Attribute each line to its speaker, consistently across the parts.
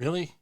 Speaker 1: Really?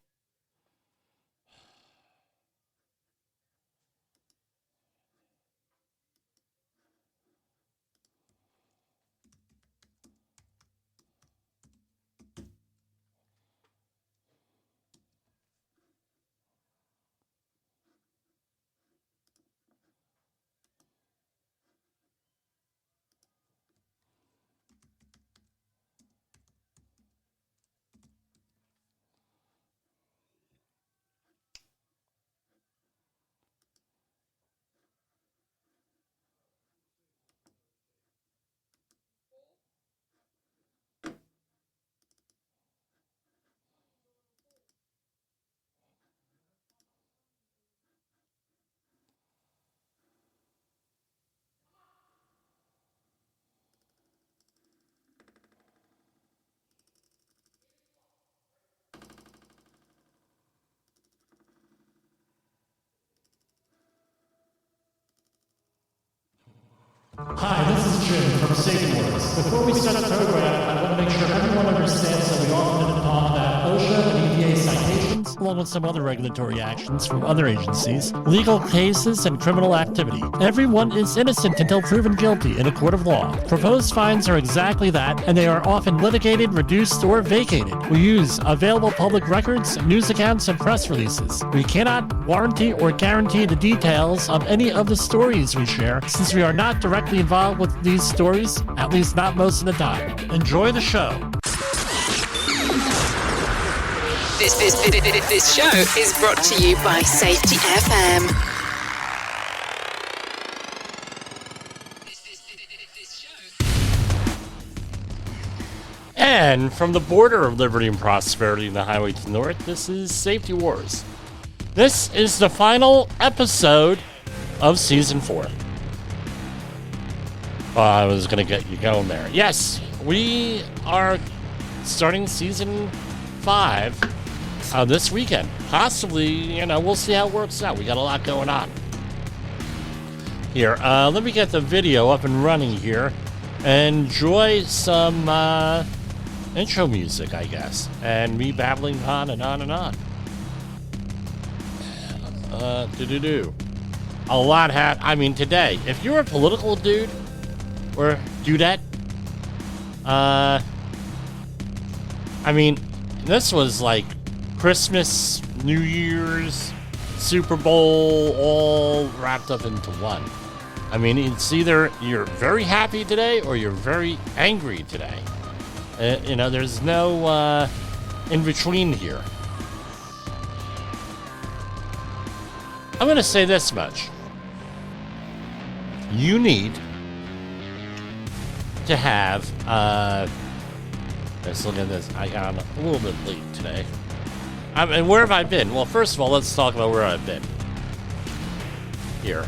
Speaker 2: Hi, this is Jim from Safety Wars. Before we start the program, I want to make sure everyone understands that we often talk about OSHA and EPA citations,
Speaker 1: along with some other regulatory actions from other agencies, legal cases, and criminal activity. Everyone is innocent until proven guilty in a court of law. Proposed fines are exactly that, and they are often litigated, reduced, or vacated. We use available public records, news accounts, and press releases. We cannot warranty or guarantee the details of any of the stories we share, since we are not directly involved with these stories, at least not most of the time. Enjoy the show.
Speaker 3: This show is brought to you by Safety FM.
Speaker 1: And from the border of liberty and prosperity in the highway to the north, this is Safety Wars. This is the final episode of Season 4. I was going to get you going there. Yes, we are starting Season 5 this weekend. Possibly, we'll see how it works out. We got a lot going on. Here, let me get the video up and running here. Enjoy some intro music, I guess. And me babbling on and on and on. A lot today, if you're a political dude, or dudette, this was like Christmas, New Year's, Super Bowl, all wrapped up into one. It's either you're very happy today or you're very angry today. There's no in between here. I'm going to say this much. You need to have, let's look at this. I got a little bit late today. Where have I been? Well, first of all, let's talk about where I've been. Here.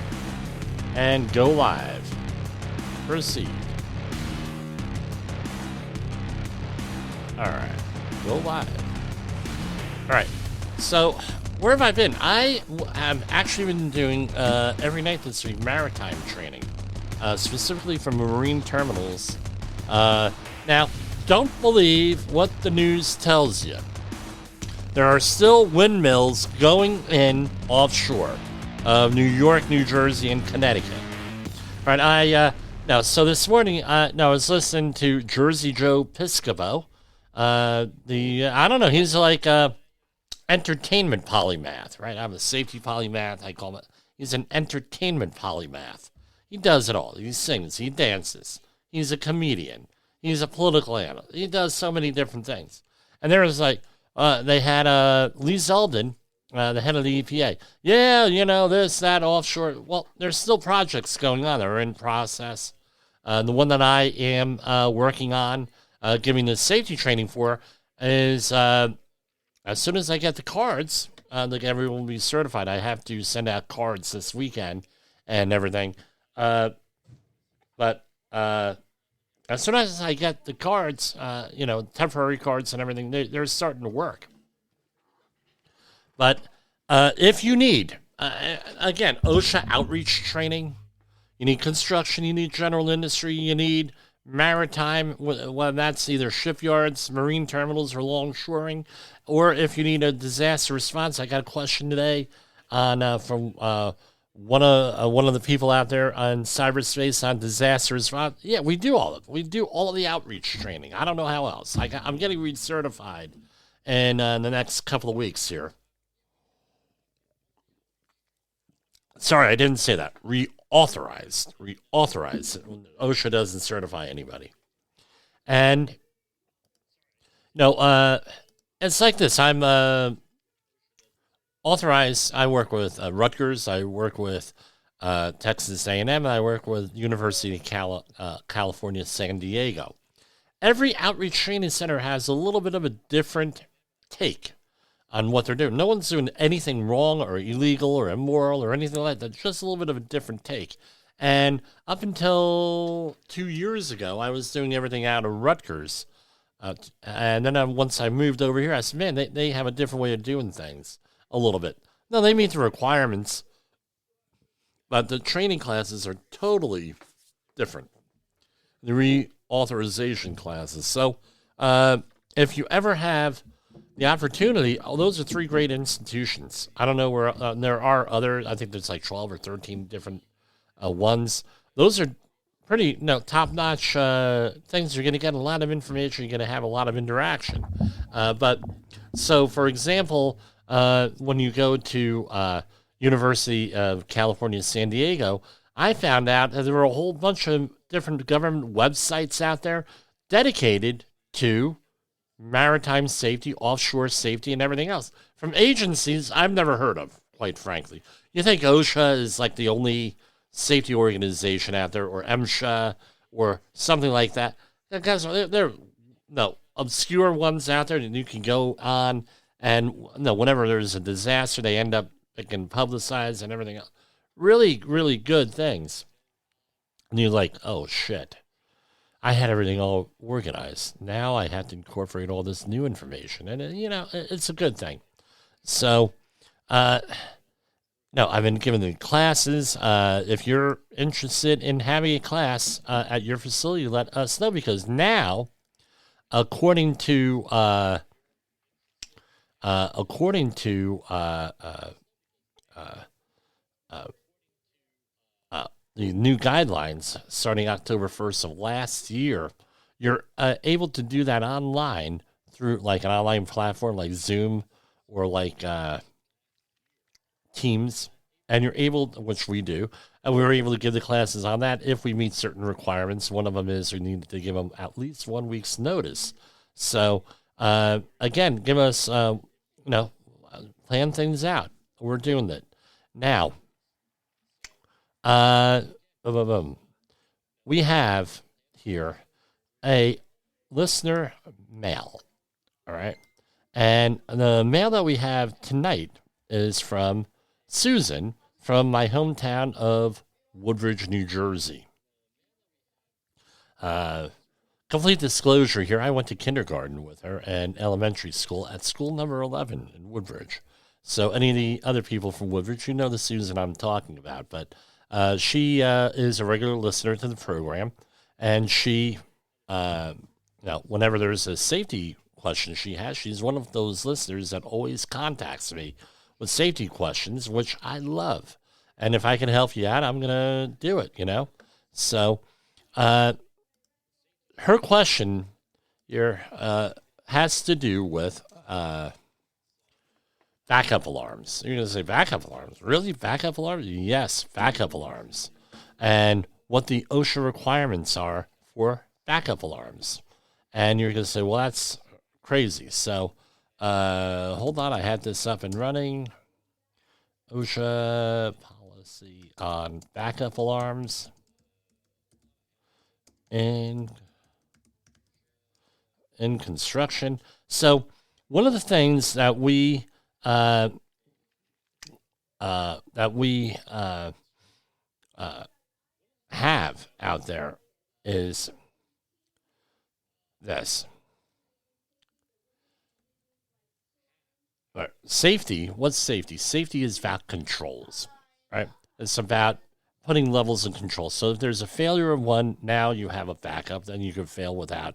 Speaker 1: And go live. Proceed. Alright. Go live. Alright. So, where have I been? I have actually been doing, every night this week, maritime training. Specifically for marine terminals. Now, don't believe what the news tells you. There are still windmills going in offshore of New York, New Jersey, and Connecticut. All right, so this morning, I was listening to Jersey Joe Piscopo. I don't know, he's like a entertainment polymath, right? I'm a safety polymath, I call him. He's an entertainment polymath. He does it all. He sings, he dances, he's a comedian, he's a political analyst. He does so many different things. And there was like, they had Lee Zeldin, the head of the EPA. Yeah, this, that, offshore. Well, there's still projects going on that are in process. The one that I am working on, giving the safety training for, is as soon as I get the cards, like everyone will be certified. I have to send out cards this weekend and everything. But as soon as I get the cards, temporary cards and everything, they're starting to work. But if you need, again, OSHA outreach training, you need construction, you need general industry, you need maritime, well, that's either shipyards, marine terminals, or longshoring, or if you need a disaster response. I got a question today on from one of the people out there on cyberspace on disaster response. Yeah, we do all of it. We do all of the outreach training. I don't know how else. I'm getting recertified in the next couple of weeks here. Sorry, I didn't say that. Reauthorized. OSHA doesn't certify anybody. And no, it's like this. I'm authorized. I work with Rutgers. I work with Texas A&M. I work with University of California, San Diego. Every outreach training center has a little bit of a different take on what they're doing. No one's doing anything wrong or illegal or immoral or anything like that. Just a little bit of a different take. And up until 2 years ago, I was doing everything out of Rutgers. And then once I moved over here, I said, man, they have a different way of doing things a little bit. No, they meet the requirements, but the training classes are totally different. The reauthorization classes. So if you ever have the opportunity, those are 3 great institutions. I don't know where there are other. I think there's like 12 or 13 different ones. Those are pretty top-notch things. You're going to get a lot of information. You're going to have a lot of interaction. But so, for example, when you go to University of California, San Diego, I found out that there were a whole bunch of different government websites out there dedicated to maritime safety, offshore safety, and everything else from agencies I've never heard of, quite frankly. You think OSHA is like the only safety organization out there, or MSHA, or something like that. Guys, there are obscure ones out there that you can go on, and whenever there's a disaster, they end up getting publicized and everything else. Really, really good things. And you're like, oh, shit. I had everything all organized. Now I have to incorporate all this new information. And, it's a good thing. So, I've been giving the classes. If you're interested in having a class at your facility, let us know. Because now, according to the new guidelines starting October 1st of last year, you're able to do that online through like an online platform like Zoom or like Teams, and you're able, which we do, and we were able to give the classes on that if we meet certain requirements. One of them is we need to give them at least 1 week's notice. So, again, give us, plan things out. We're doing that. Now, we have here a listener mail, all right? And the mail that we have tonight is from Susan from my hometown of Woodbridge, New Jersey. Complete disclosure here, I went to kindergarten with her and elementary school at school number 11 in Woodbridge. So any of the other people from Woodbridge, you know the Susan I'm talking about, but she is a regular listener to the program, and she, whenever there's a safety question she's one of those listeners that always contacts me with safety questions, which I love. And if I can help you out, I'm going to do it, So her question here has to do with backup alarms. You're going to say backup alarms. Really? Backup alarms? Yes, backup alarms. And what the OSHA requirements are for backup alarms. And you're going to say, well, that's crazy. So hold on. I had this up and running. OSHA policy on backup alarms. In construction. So one of the things that we have out there is this. Safety. What's safety? Safety is about controls, right? It's about putting levels of control. So if there's a failure of one, now you have a backup. Then you can fail without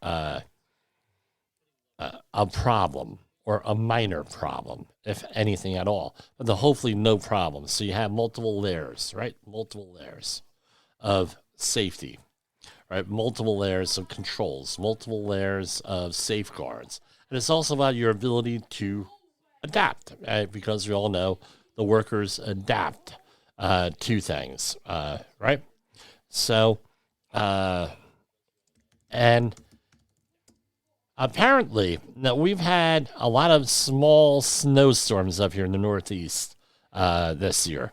Speaker 1: a problem or a minor problem, if anything at all. But hopefully no problem. So you have multiple layers, right? Multiple layers of safety, right? Multiple layers of controls, multiple layers of safeguards. And it's also about your ability to adapt, right? Because we all know the workers adapt to things, right? So, and apparently, now we've had a lot of small snowstorms up here in the Northeast this year.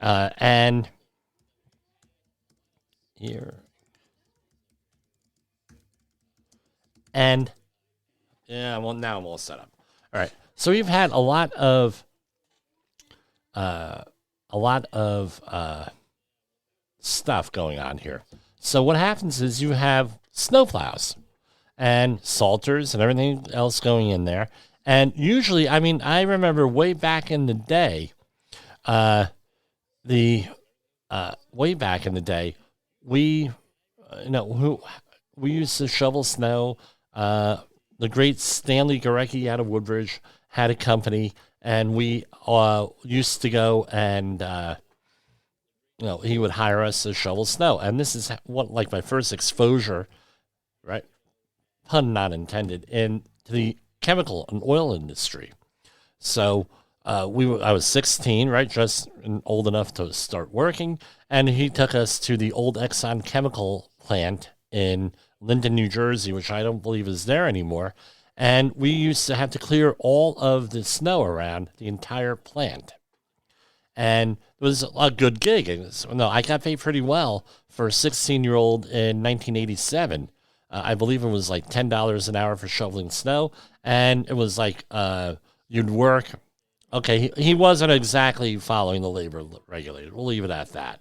Speaker 1: And here. And, yeah, well, now I'm all set up. All right. So we've had a lot of stuff going on here. So what happens is you have snowplows and salters and everything else going in there. And usually, I mean, I remember way back in the day, we used to shovel snow. The great Stanley Gorecki out of Woodbridge had a company, and we used to go and he would hire us to shovel snow. And this is what, like, my first exposure, right? Pun not intended, into the chemical and oil industry. So I was 16, right, just old enough to start working, and he took us to the old Exxon chemical plant in Linden, New Jersey, which I don't believe is there anymore. And we used to have to clear all of the snow around the entire plant. And it was a good gig. I got paid pretty well for a 16-year-old in 1987. I believe it was like $10 an hour for shoveling snow. And it was like you'd work. Okay, he wasn't exactly following the labor regulator. We'll leave it at that.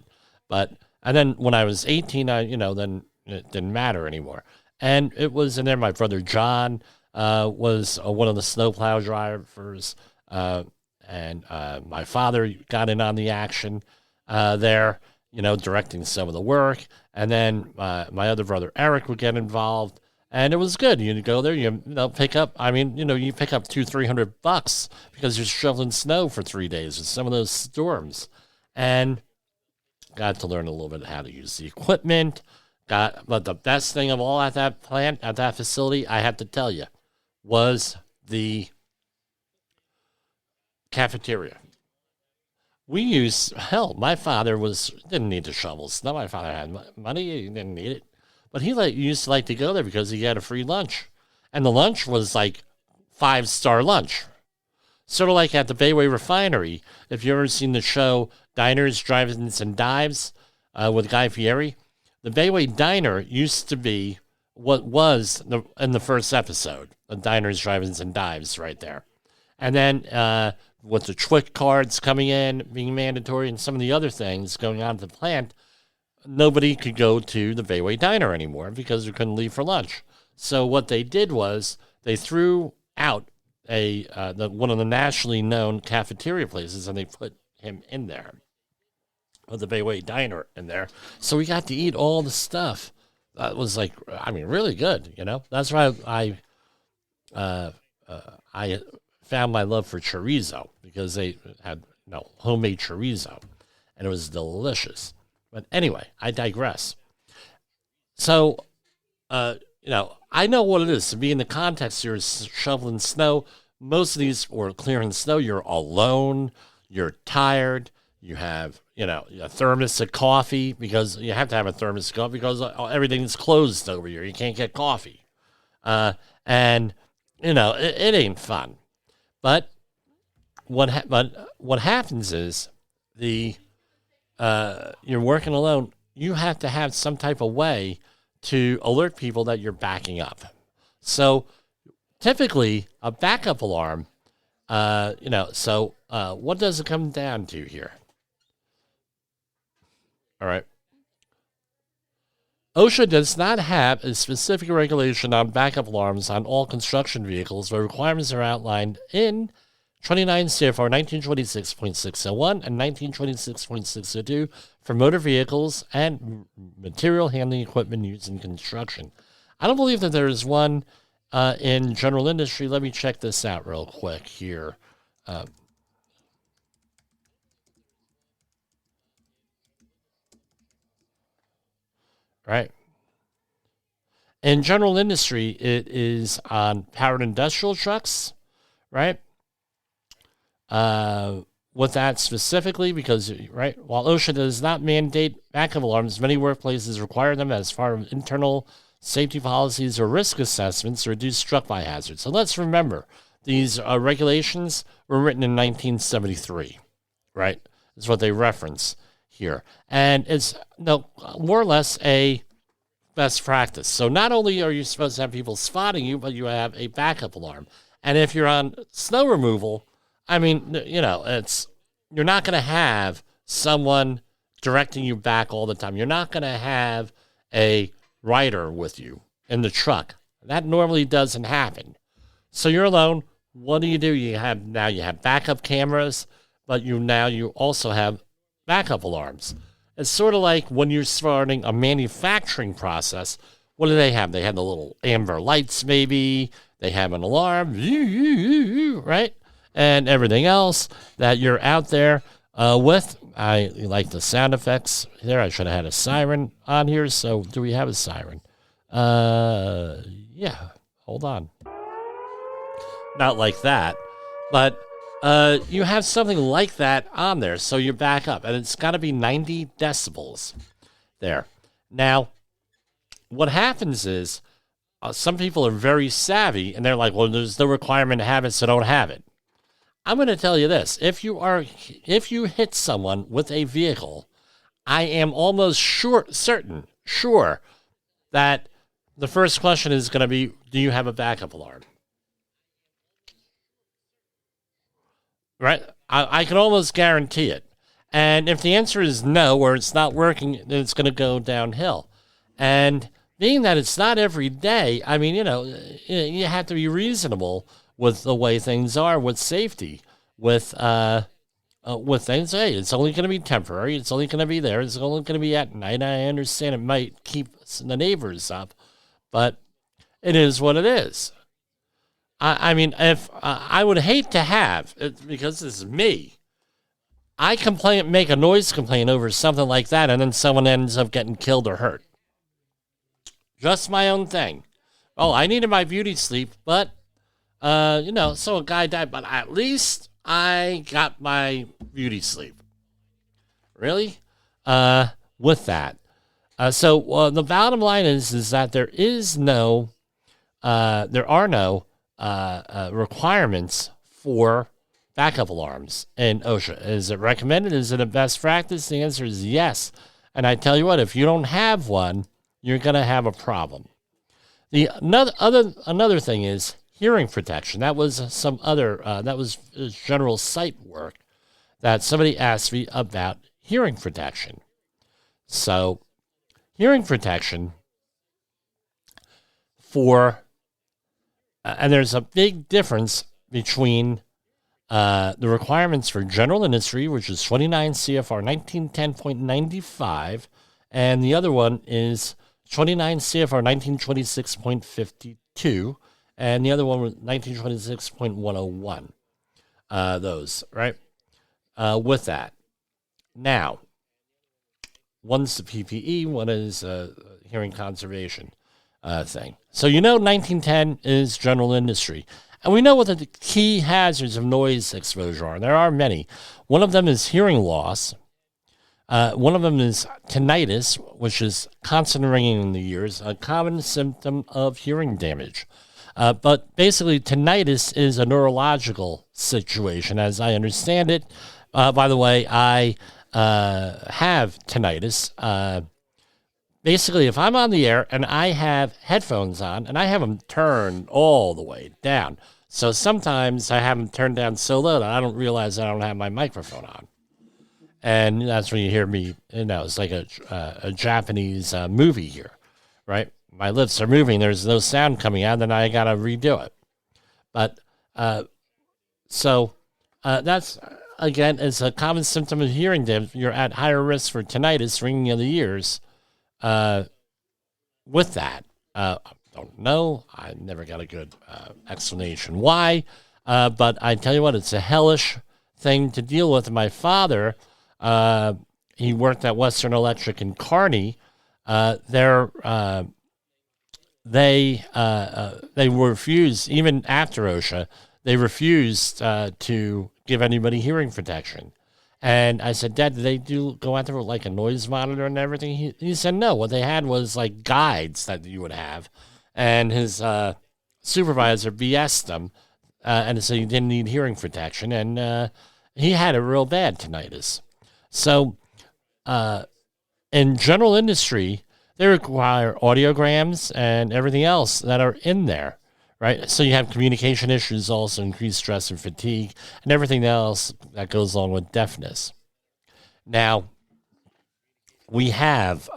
Speaker 1: And then when I was 18, then it didn't matter anymore. And it was in there. My brother John was one of the snowplow drivers. And my father got in on the action there, directing some of the work. And then my other brother Eric would get involved. And it was good. You go there, you pick up, you pick up $200-300 because you're shoveling snow for 3 days with some of those storms. And got to learn a little bit how to use the equipment. But the best thing of all at that plant, at that facility, I have to tell you, was the cafeteria. My father didn't need to shovel snow. My father had money, he didn't need it. But he used to like to go there because he had a free lunch. And the lunch was like 5-star lunch. Sort of like at the Bayway Refinery. If you've ever seen the show Diners, Drive-Ins, and Dives with Guy Fieri, the Bayway Diner used to be what was in the first episode, the Diners, Drive-Ins, and Dives right there. And then with the TWIC cards coming in, being mandatory, and some of the other things going on at the plant, nobody could go to the Bayway Diner anymore because they couldn't leave for lunch. So what they did was they threw out one of the nationally known cafeteria places, and they put him in there, with the Bayway Diner in there. So we got to eat all the stuff. That was really good, That's why I found my love for chorizo, because they had homemade chorizo, and it was delicious. But anyway, I digress. So, I know what it is to be in the context. You're shoveling snow. Most of these, or clearing snow, you're alone. You're tired. You have, a thermos of coffee, because you have to have a thermos of coffee because everything's closed over here. You can't get coffee. And, it ain't fun. But what happens is you're working alone. You have to have some type of way to alert people that you're backing up. So typically a backup alarm, what does it come down to here? All right. OSHA does not have a specific regulation on backup alarms on all construction vehicles, but requirements are outlined in 29 CFR 1926.601 and 1926.602 for motor vehicles and material handling equipment used in construction. I don't believe that there is one in general industry. Let me check this out real quick here. Right. In general industry, it is on powered industrial trucks, right? With that specifically, because, right, while OSHA does not mandate backup alarms, many workplaces require them as part of internal safety policies or risk assessments to reduce struck-by hazards. So let's remember, these regulations were written in 1973, right? Is what they reference here. And it's more or less a best practice. So not only are you supposed to have people spotting you, but you have a backup alarm. And if you're on snow removal, I mean, you're not going to have someone directing you back all the time. You're not going to have a rider with you in the truck. That normally doesn't happen. So you're alone. What do? You have backup cameras, but you also have backup alarms. It's sort of like when you're starting a manufacturing process. What do they have? They have the little amber lights, maybe. They have an alarm, right? And everything else that you're out there with. I like the sound effects there. I should have had a siren on here. So do we have a siren? Yeah. Hold on. Not like that, but you have something like that on there, so you back up, and it's got to be 90 decibels there. Now, what happens is some people are very savvy, and they're like, well, there's no requirement to have it, so don't have it. I'm going to tell you this. If you hit someone with a vehicle, I am almost sure that the first question is going to be, do you have a backup alarm? Right? I can almost guarantee it. And if the answer is no, or it's not working, then it's going to go downhill. And being that it's not every day, I mean, you have to be reasonable with the way things are, with safety, with things. Hey, it's only going to be temporary. It's only going to be there. It's only going to be at night. I understand it might keep the neighbors up, but it is what it is. I mean, if I would hate to have it, because this is me. I make a noise complaint over something like that, and then someone ends up getting killed or hurt. Just my own thing. Oh, I needed my beauty sleep, but so a guy died, but at least I got my beauty sleep. Really? With that. So the bottom line is that there are no requirements for backup alarms in OSHA. Is it recommended? Is it a best practice? The answer is yes. And I tell you what, if you don't have one, you're going to have a problem. Another thing is hearing protection. That was that was general site work that somebody asked me about hearing protection. So hearing protection and there's a big difference between the requirements for general industry, which is 29 CFR 1910.95, and the other one is 29 CFR 1926.52, and the other one was 1926.101. Those, right? With that. Now, one's the PPE, one is hearing conservation thing. So 1910 is general industry. And we know what the key hazards of noise exposure are. There are many. One of them is hearing loss. One of them is tinnitus, which is constant ringing in the ears, a common symptom of hearing damage. But basically, tinnitus is a neurological situation, as I understand it. By the way, I have tinnitus. Basically, if I'm on the air and I have headphones on and I have them turned all the way down, so sometimes I have them turned down so low that I don't realize I don't have my microphone on. And that's when you hear me, it's like a Japanese movie here, right? My lips are moving, there's no sound coming out, then I got to redo it. But so That's, again, it's a common symptom of hearing damage. You're at higher risk for tinnitus, ringing of the ears, with that. I don't know. I never got a good explanation why. But I tell you what, it's a hellish thing to deal with. My father, he worked at Western Electric in Kearney. They refused, even after OSHA, they refused to give anybody hearing protection. And I said, Dad, did they go out there with like a noise monitor and everything? He said, no, what they had was like guides that you would have. And his supervisor BS'd them and said he didn't need hearing protection. And he had it real bad, tinnitus. So in general industry, they require audiograms and everything else that are in there, right? So you have communication issues, also increased stress and fatigue, and everything else that goes along with deafness. Now, we have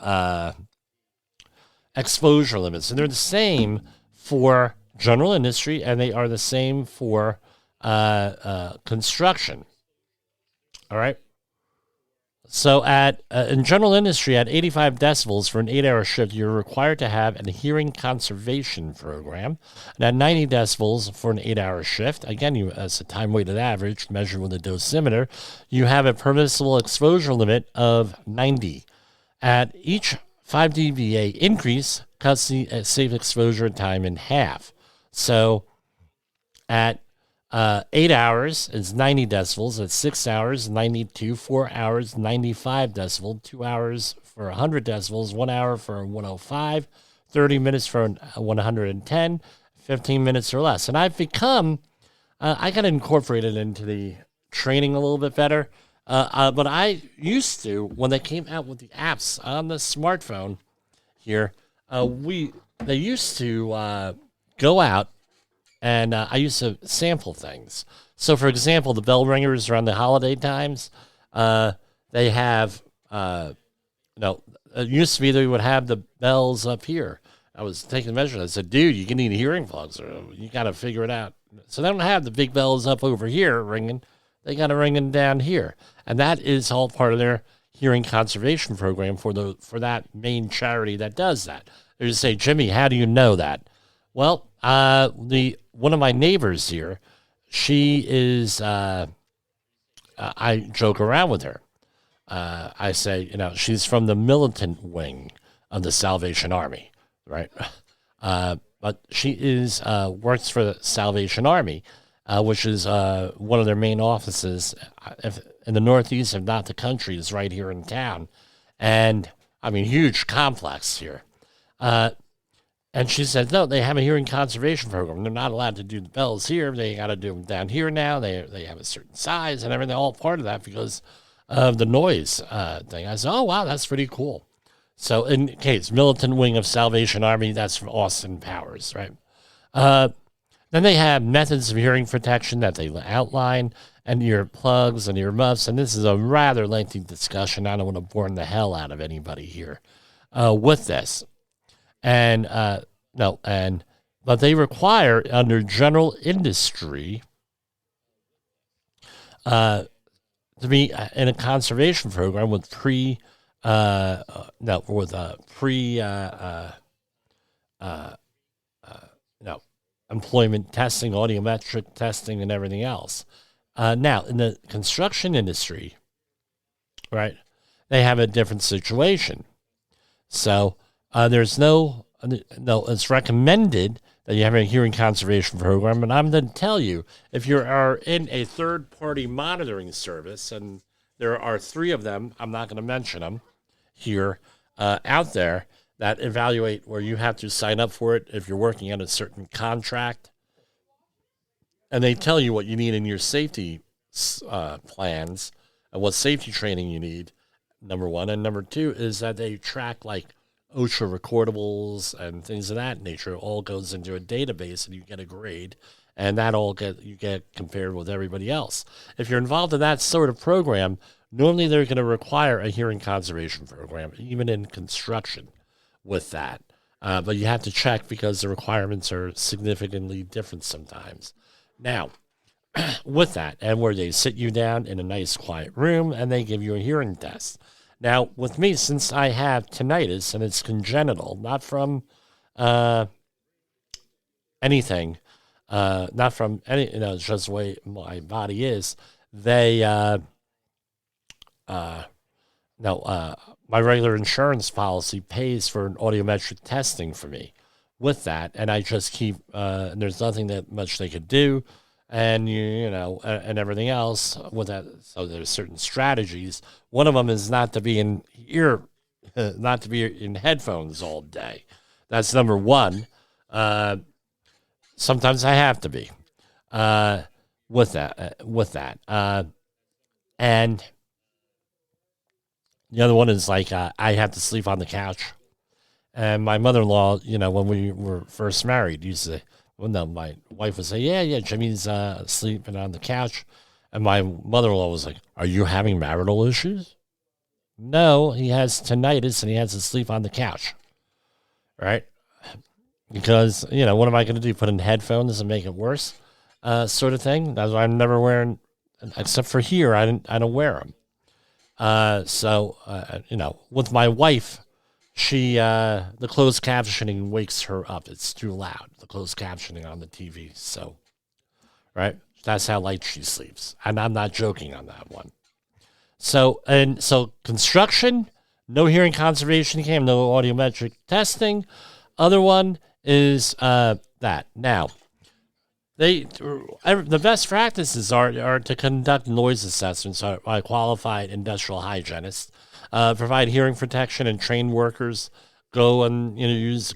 Speaker 1: exposure limits, and they're the same for general industry, and they are the same for construction. All right? So in general industry, at 85 decibels for an 8-hour shift, you're required to have a hearing conservation program. And at 90 decibels for an 8-hour shift, again, as a time-weighted average measured with a dosimeter, you have a permissible exposure limit of 90. At each 5 dBA increase, cuts the safe exposure time in half. So at 8 hours is 90 decibels. At 6 hours, 92. 4 hours, 95 decibels. 2 hours for 100 decibels. 1 hour for 105. 30 minutes for 110. 15 minutes or less. And I've become, I got incorporated into the training a little bit better. But I used to, when they came out with the apps on the smartphone here, they used to go out. And I used to sample things. So, for example, the bell ringers around the holiday times, they have, it used to be they would have the bells up here. I was taking measures. I said, dude, you can need hearing plugs, or you got to figure it out. So they don't have the big bells up over here ringing. They got to ring them down here. And that is all part of their hearing conservation program for that main charity that does that. They just say, Jimmy, how do you know that? Well, one of my neighbors here, she is, I joke around with her. I say, she's from the militant wing of the Salvation Army, right? But she works for the Salvation Army, which is one of their main offices in the Northeast, if not the country, is right here in town. And, huge complex here. And she said, no, they have a hearing conservation program. They're not allowed to do the bells here. They got to do them down here now. They have a certain size and everything, all part of that because of the noise thing. I said, oh, wow, that's pretty cool. So in case, militant wing of Salvation Army, that's from Austin Powers, right? Then they have methods of hearing protection that they outline, and ear plugs and ear muffs. And this is a rather lengthy discussion. I don't want to bore the hell out of anybody here with this. And but they require under general industry to be in a conservation program with employment testing, audiometric testing, and everything else. Now in the construction industry, right, they have a different situation. So. There's it's recommended that you have a hearing conservation program. And I'm going to tell you, if you are in a third-party monitoring service, and there are 3 of them, I'm not going to mention them here, out there that evaluate where you have to sign up for it if you're working on a certain contract. And they tell you what you need in your safety plans and what safety training you need, number 1. And number 2 is that they track, like, OSHA recordables and things of that nature. It all goes into a database and you get a grade, and that you get compared with everybody else. If you're involved in that sort of program, normally they're going to require a hearing conservation program, even in construction with that. But you have to check because the requirements are significantly different sometimes. Now, with that, and where they sit you down in a nice quiet room and they give you a hearing test. Now, with me, since I have tinnitus and it's congenital, not from anything, not from any, it's just the way my body is. They, no, my regular insurance policy pays for an audiometric testing for me with that, and I just keep, and there's nothing that much they could do, and and everything else with that. So there's certain strategies. One of them is not to be in ear, not to be in headphones all day. That's number one. Sometimes I have to be with that. And the other one is like I have to sleep on the couch. And my mother-in-law, when we were first married, used to, my wife would say, yeah, Jimmy's sleeping on the couch. And my mother-in-law was like, are you having marital issues? No, he has tinnitus and he has to sleep on the couch. Right? Because, what am I going to do? Put in headphones and make it worse? Sort of thing. That's why I'm never wearing, except for here, I don't wear them. With my wife, she, the closed captioning wakes her up. It's too loud, the closed captioning on the TV. So, right? That's how light she sleeps. And I'm not joking on that one. So construction, no hearing conservation came, no audiometric testing. Other one is that. Now, the best practices are to conduct noise assessments by qualified industrial hygienists, provide hearing protection, and train workers. Go and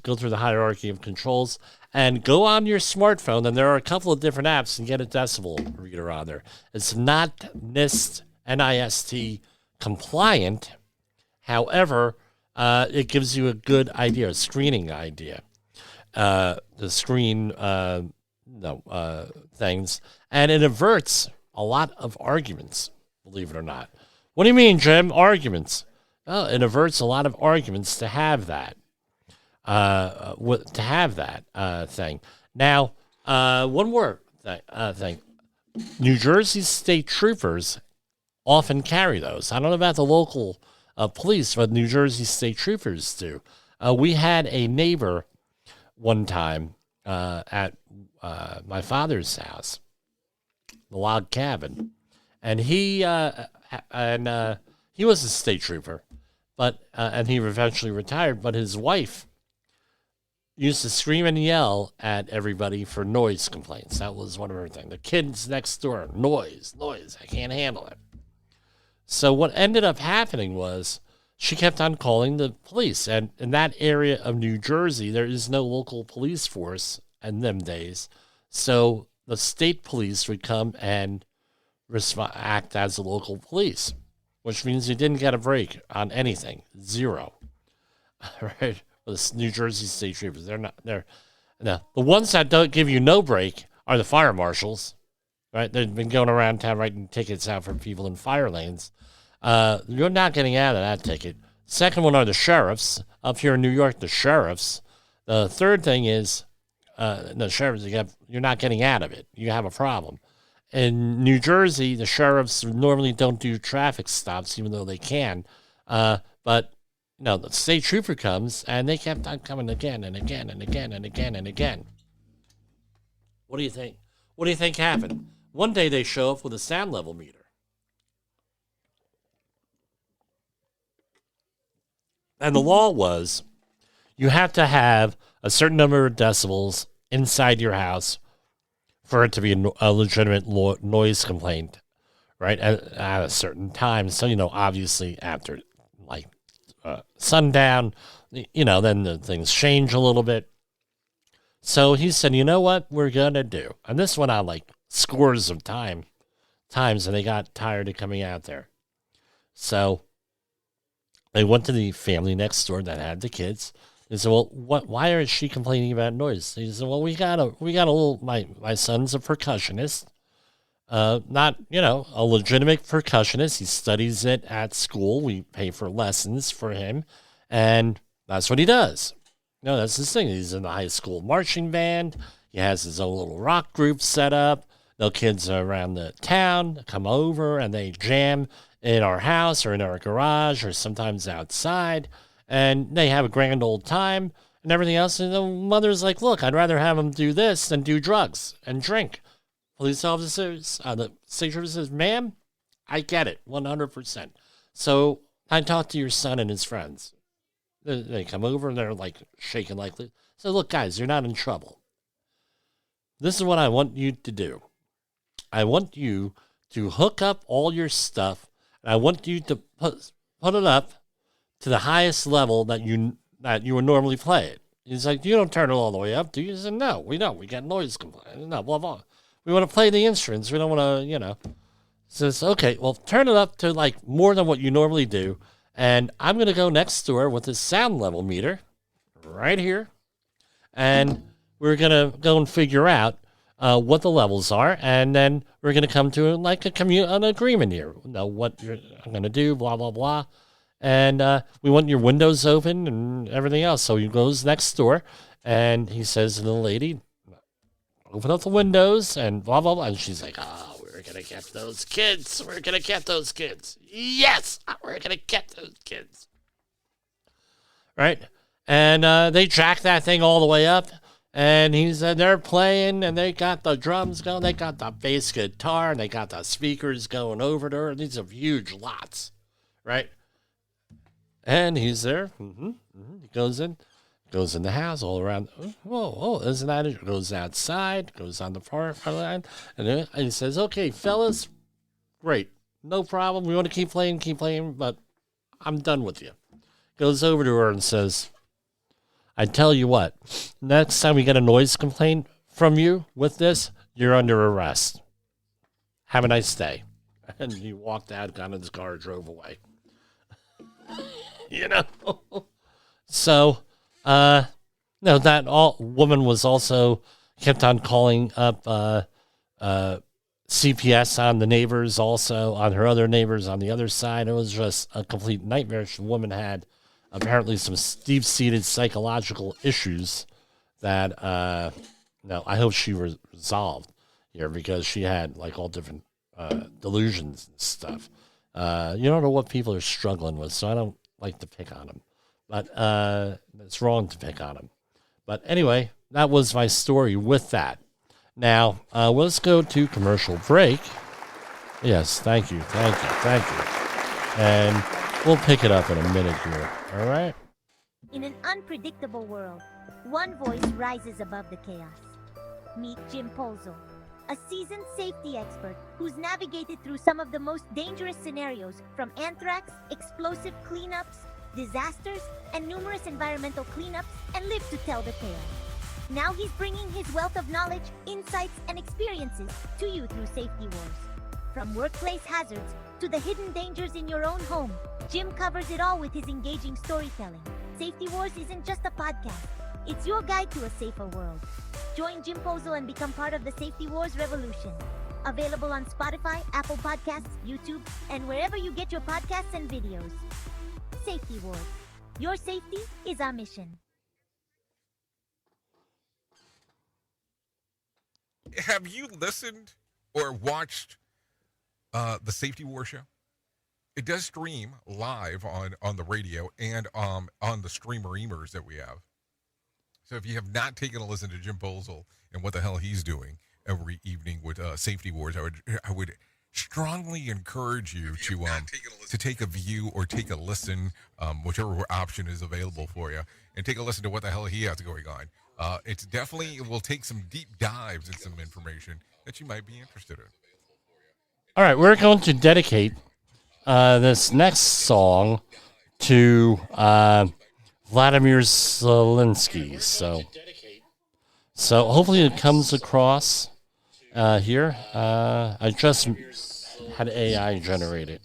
Speaker 1: go through the hierarchy of controls, and go on your smartphone. And there are a couple of different apps and get a decibel reader on there. It's not NIST compliant. However, it gives you a good idea, a screening idea. The screen things, and it averts a lot of arguments, believe it or not. What do you mean, Jim? Arguments? Well, it averts a lot of arguments to have that. Thing. Now, one more thing. New Jersey state troopers often carry those. I don't know about the local police, but New Jersey state troopers do. We had a neighbor one time at my father's house, the log cabin, and he was a state trooper, but and he eventually retired. But his wife used to scream and yell at everybody for noise complaints. That was one of her things. The kids next door, noise, I can't handle it. So what ended up happening was she kept on calling the police. And in that area of New Jersey, there is no local police force in them days. So the state police would come and act as the local police, which means you didn't get a break on anything. Zero. Right? The New Jersey state troopers. The ones that don't give you no break are the fire marshals. Right? They've been going around town writing tickets out for people in fire lanes. You're not getting out of that ticket. Second one are the sheriffs. Up here in New York, the sheriffs. The third thing is the sheriffs, you're not getting out of it. You have a problem. In New Jersey, the sheriffs normally don't do traffic stops, even though they can. But the state trooper comes, and they kept on coming again and again and again and again and again. What do you think? What do you think happened? One day they show up with a sound level meter. And the law was you have to have a certain number of decibels inside your house for it to be a legitimate noise complaint, right, at a certain time. So, obviously after, sundown, then the things change a little bit. So he said, you know what we're going to do? And this went on scores of times, and they got tired of coming out there. So they went to the family next door that had the kids. They said, well, why is she complaining about noise? He said, well, we got a little, my son's a percussionist. Not, a legitimate percussionist. He studies it at school. We pay for lessons for him. And that's what he does. That's his thing. He's in the high school marching band. He has his own little rock group set up. The kids around the town come over and they jam in our house or in our garage or sometimes outside, and they have a grand old time and everything else. And the mother's like, look, I'd rather have them do this than do drugs and drink. Police officers, the state trooper says, ma'am, I get it, 100%. So I talked to your son and his friends. They come over and they're like shaking like this. So look, guys, you're not in trouble. This is what I want you to do. I want you to hook up all your stuff, and I want you to put it up to the highest level that you would normally play it. He's like, you don't turn it all the way up, do you? He said, no, we don't. We got noise complaint. No, blah, blah. We want to play the instruments. We don't want to, Says, okay, well, turn it up to like more than what you normally do, and I'm going to go next door with this sound level meter right here, and we're going to go and figure out what the levels are, and then we're going to come to like an agreement here. What I'm going to do, blah, blah, blah. And we want your windows open and everything else. So he goes next door, and he says to the lady, open up the windows, and blah, blah, blah. And she's like, oh, we're going to get those kids. We're going to get those kids. Yes, we're going to get those kids. Right? And they jack that thing all the way up. And he said they're playing, and they got the drums going, they got the bass guitar, and they got the speakers going over there. These are huge lots, right? And he's there. He goes in the house all around. Oh, isn't that it? Goes outside, goes on the park line, and then he says, okay, fellas, great, no problem. We want to keep playing, but I'm done with you. Goes over to her and says, I tell you what, next time we get a noise complaint from you with this, you're under arrest. Have a nice day. And he walked out, got in his car, drove away. So, that woman was also kept on calling up CPS on the neighbors, also on her other neighbors on the other side. It was just a complete nightmare. The woman had apparently some deep-seated psychological issues that, I hope she resolved here, because she had like all different delusions and stuff. You don't know what people are struggling with, so I don't like to pick on them. But it's wrong to pick on them. But anyway, that was my story with that. Now, let's go to commercial break. Yes, thank you. And we'll pick it up in a minute here. All right?
Speaker 4: In an unpredictable world, one voice rises above the chaos. Meet Jim Polzo, a seasoned safety expert who's navigated through some of the most dangerous scenarios, from anthrax, explosive cleanups, disasters, and numerous environmental cleanups, and lived to tell the tale. Now he's bringing his wealth of knowledge, insights, and experiences to you through Safety Wars. From workplace hazards to the hidden dangers in your own home, Jim covers it all with his engaging storytelling. Safety Wars isn't just a podcast, it's your guide to a safer world. Join Jim Pozo and become part of the Safety Wars revolution. Available on Spotify, Apple Podcasts, YouTube, and wherever you get your podcasts and videos. Safety Wars. Your safety is our mission.
Speaker 5: Have you listened or watched the Safety War show? It does stream live on the radio and on the streamer-emers that we have. So if you have not taken a listen to Jim Bolzel and what the hell he's doing every evening with Safety Wars, I would strongly encourage you to take a view or take a listen, whichever option is available for you, and take a listen to what the hell he has going on. It will take some deep dives in some information that you might be interested in.
Speaker 1: All right, we're going to dedicate this next song to Vladimir Zelensky. So hopefully it comes across here. I just had AI generated.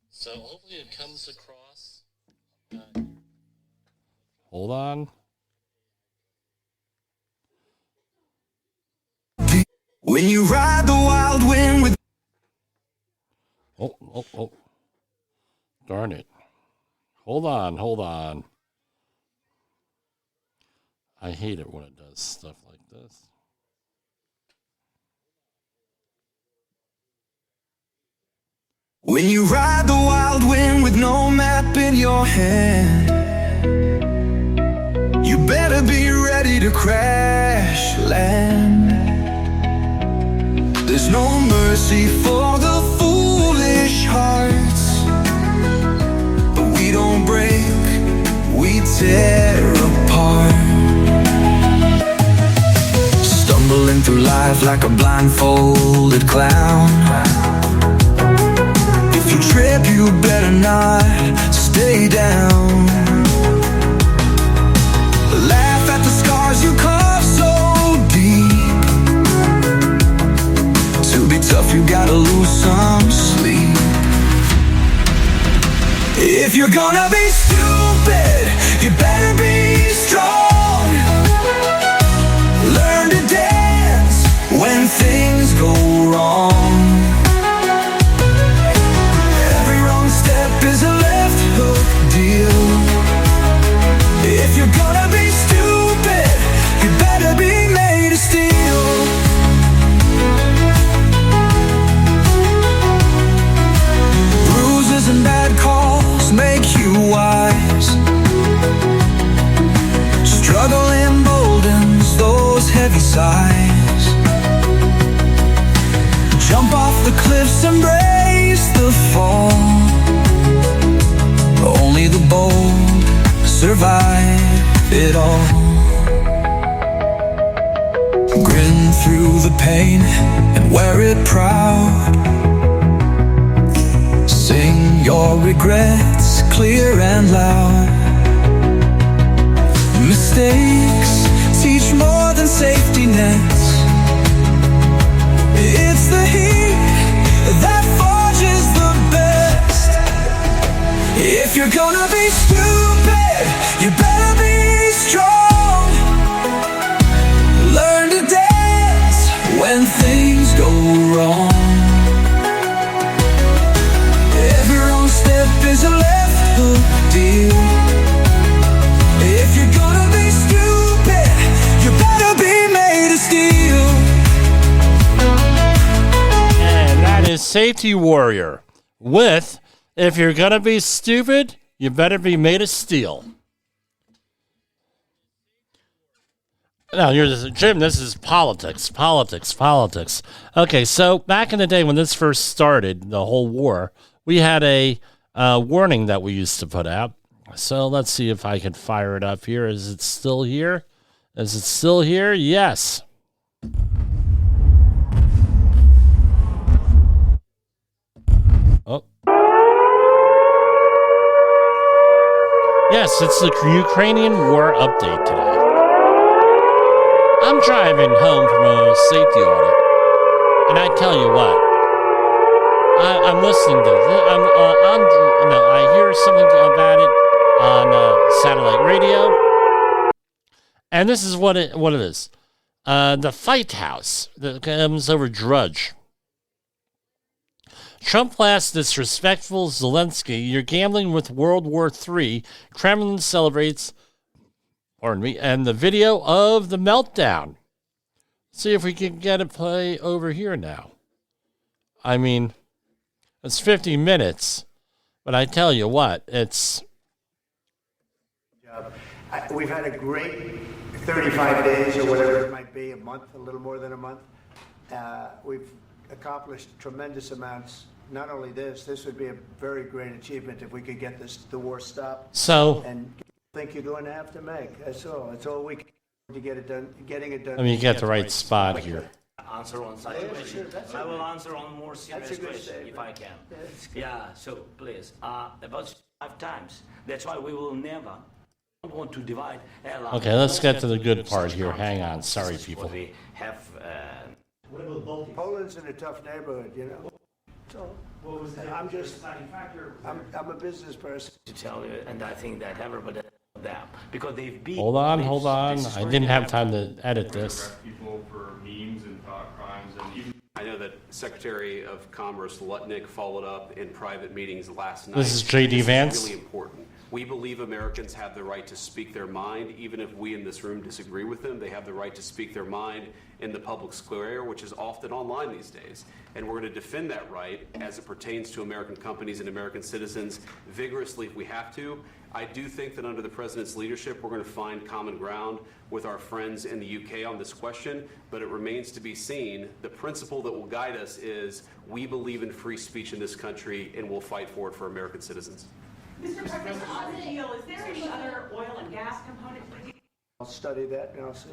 Speaker 1: So hopefully it comes across. Hold on.
Speaker 6: When you ride the wild wind with...
Speaker 1: Oh. Darn it. Hold on. I hate it when it does stuff like this.
Speaker 6: When you ride the wild wind with no map in your hand, you better be ready to crash land. There's no mercy for the foolish hearts, but we don't break, we tear apart. Stumbling through life like a blindfolded clown. If you trip, you better not stay down. Laugh at the scars you carve so deep. To be tough, you gotta lose some sleep. If you're gonna be stupid, you better be strong. Learn to dance when things go wrong. Every wrong step is a left hook deal. If you're gonna be stupid, you better be made of steel. Bruises and bad calls make you wise. Struggle emboldens those heavy sighs. Jump off the cliffs, embrace the fall. Only the bold survive it all. Grin through the pain and wear it proud. Sing your regrets clear and loud. Mistakes teach more than safety nets. It's the heat that forges the best. If you're gonna be stupid, you better be strong. Learn to dance when things go wrong. Every wrong step is a left hook deal. If you're gonna be stupid, you better be made of steel.
Speaker 1: And that is Safety Warrior with If You're Gonna Be Stupid, You Better Be Made of Steel. Now, Jim, this is politics. Okay, so back in the day when this first started, the whole war, we had a warning that we used to put out. So let's see if I can fire it up here. Is it still here? Yes. Oh. Yes, it's the Ukrainian war update today. I'm driving home from a safety audit, and I tell you what, I'm listening to it. I hear something about it on satellite radio, and this is what it is. The fight house that comes over Drudge. Trump blasts disrespectful Zelensky. You're gambling with World War III. Kremlin celebrates, and the video of the meltdown. See if we can get it play over here now. I mean, it's 50 minutes, but I tell you what, it's...
Speaker 7: We've had a great 35 days or whatever it might be, a month, a little more than a month. We've accomplished tremendous amounts. Not only this would be a very great achievement if we could get the war stopped.
Speaker 1: So,
Speaker 7: and I think you're going to have to make. That's all we can do to get it done. Getting it done.
Speaker 1: Let me get the right spot here.
Speaker 8: Answer on such question. I will answer on more serious question if I can. Yeah, so please, about 5 times. That's why we will never want to divide.
Speaker 1: Okay, let's get to the good part here. Hang on. Sorry, people.
Speaker 8: We have.
Speaker 7: Poland's in a tough neighborhood, you know. So I'm a business person.
Speaker 8: To tell you, and I think that everybody them because they've been.
Speaker 1: Hold on. I didn't have time to edit this.
Speaker 9: People for memes and thought crimes, and even I know that Secretary of Commerce Lutnick followed up in private meetings last night.
Speaker 1: This is J.D. Vance.
Speaker 9: Really important.
Speaker 10: We believe Americans have the right to speak their mind, even if we in this room disagree with them. They have the right to speak their mind in the public square, which is often online these days. And we're going to defend that right as it pertains to American companies and American citizens vigorously if we have to. I do think that under the President's leadership, we're going to find common ground with our friends in the UK on this question, but it remains to be seen. The principle that will guide us is we believe in free speech in this country and we'll fight for it for American citizens.
Speaker 11: Mr. President, on the deal, is there any other oil and gas component to the deal?
Speaker 7: I'll study that and I'll see.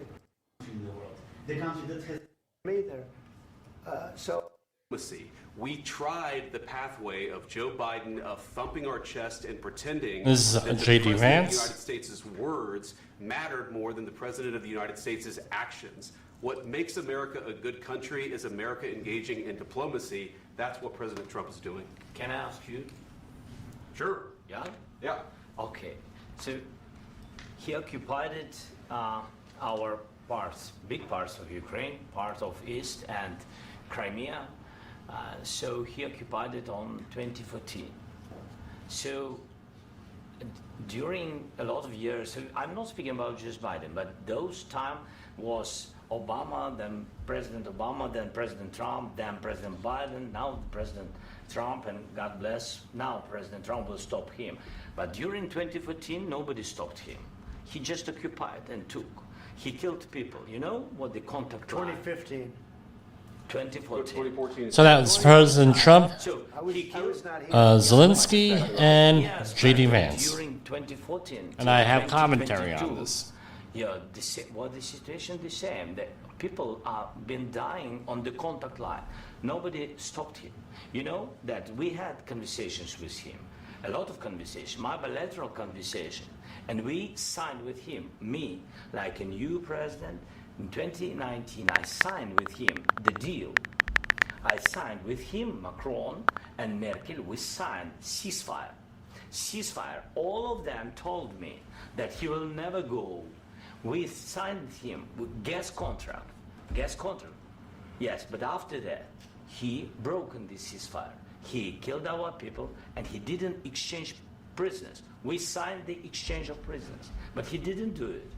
Speaker 12: The country that has
Speaker 7: Me there.
Speaker 10: We tried the pathway of Joe Biden of thumping our chest and pretending
Speaker 1: This is
Speaker 10: that the
Speaker 1: J.D.
Speaker 10: President of the
Speaker 1: Vance.
Speaker 10: United States' words mattered more than the President of the United States' actions. What makes America a good country is America engaging in diplomacy. That's what President Trump is doing.
Speaker 8: Can I ask you?
Speaker 10: Sure.
Speaker 8: Yeah?
Speaker 10: Yeah.
Speaker 8: Okay. So he occupied our parts, big parts of Ukraine, part of East and Crimea. So he occupied it on 2014. So during a lot of years, so I'm not speaking about just Biden, but those time was Obama, then President Obama, then President Trump, then President Biden, now President Trump, and God bless, now President Trump will stop him. But during 2014, nobody stopped him. He just occupied and took. He killed people. You know what the contact
Speaker 7: 2015.
Speaker 8: 2014.
Speaker 1: So that was President Trump,
Speaker 8: So he killed
Speaker 1: Zelensky, and
Speaker 8: Yes,
Speaker 1: J.D.
Speaker 8: but
Speaker 1: Vance.
Speaker 8: during 2014.
Speaker 1: And I have
Speaker 8: 2022,
Speaker 1: commentary on this.
Speaker 8: Yeah, the situation the same. The people are been dying on the contact line. Nobody stopped him. You know that we had conversations with him, a lot of conversation, my bilateral conversation, and we signed with him, me, like a new president. In 2019, I signed with him the deal. I signed with him, Macron and Merkel, we signed ceasefire. Ceasefire. All of them told me that he will never go. We signed with him with gas contract. Gas contract. Yes, but after that, he broken this ceasefire. He killed our people and he didn't exchange prisoners. We signed the exchange of prisoners, but he didn't do it.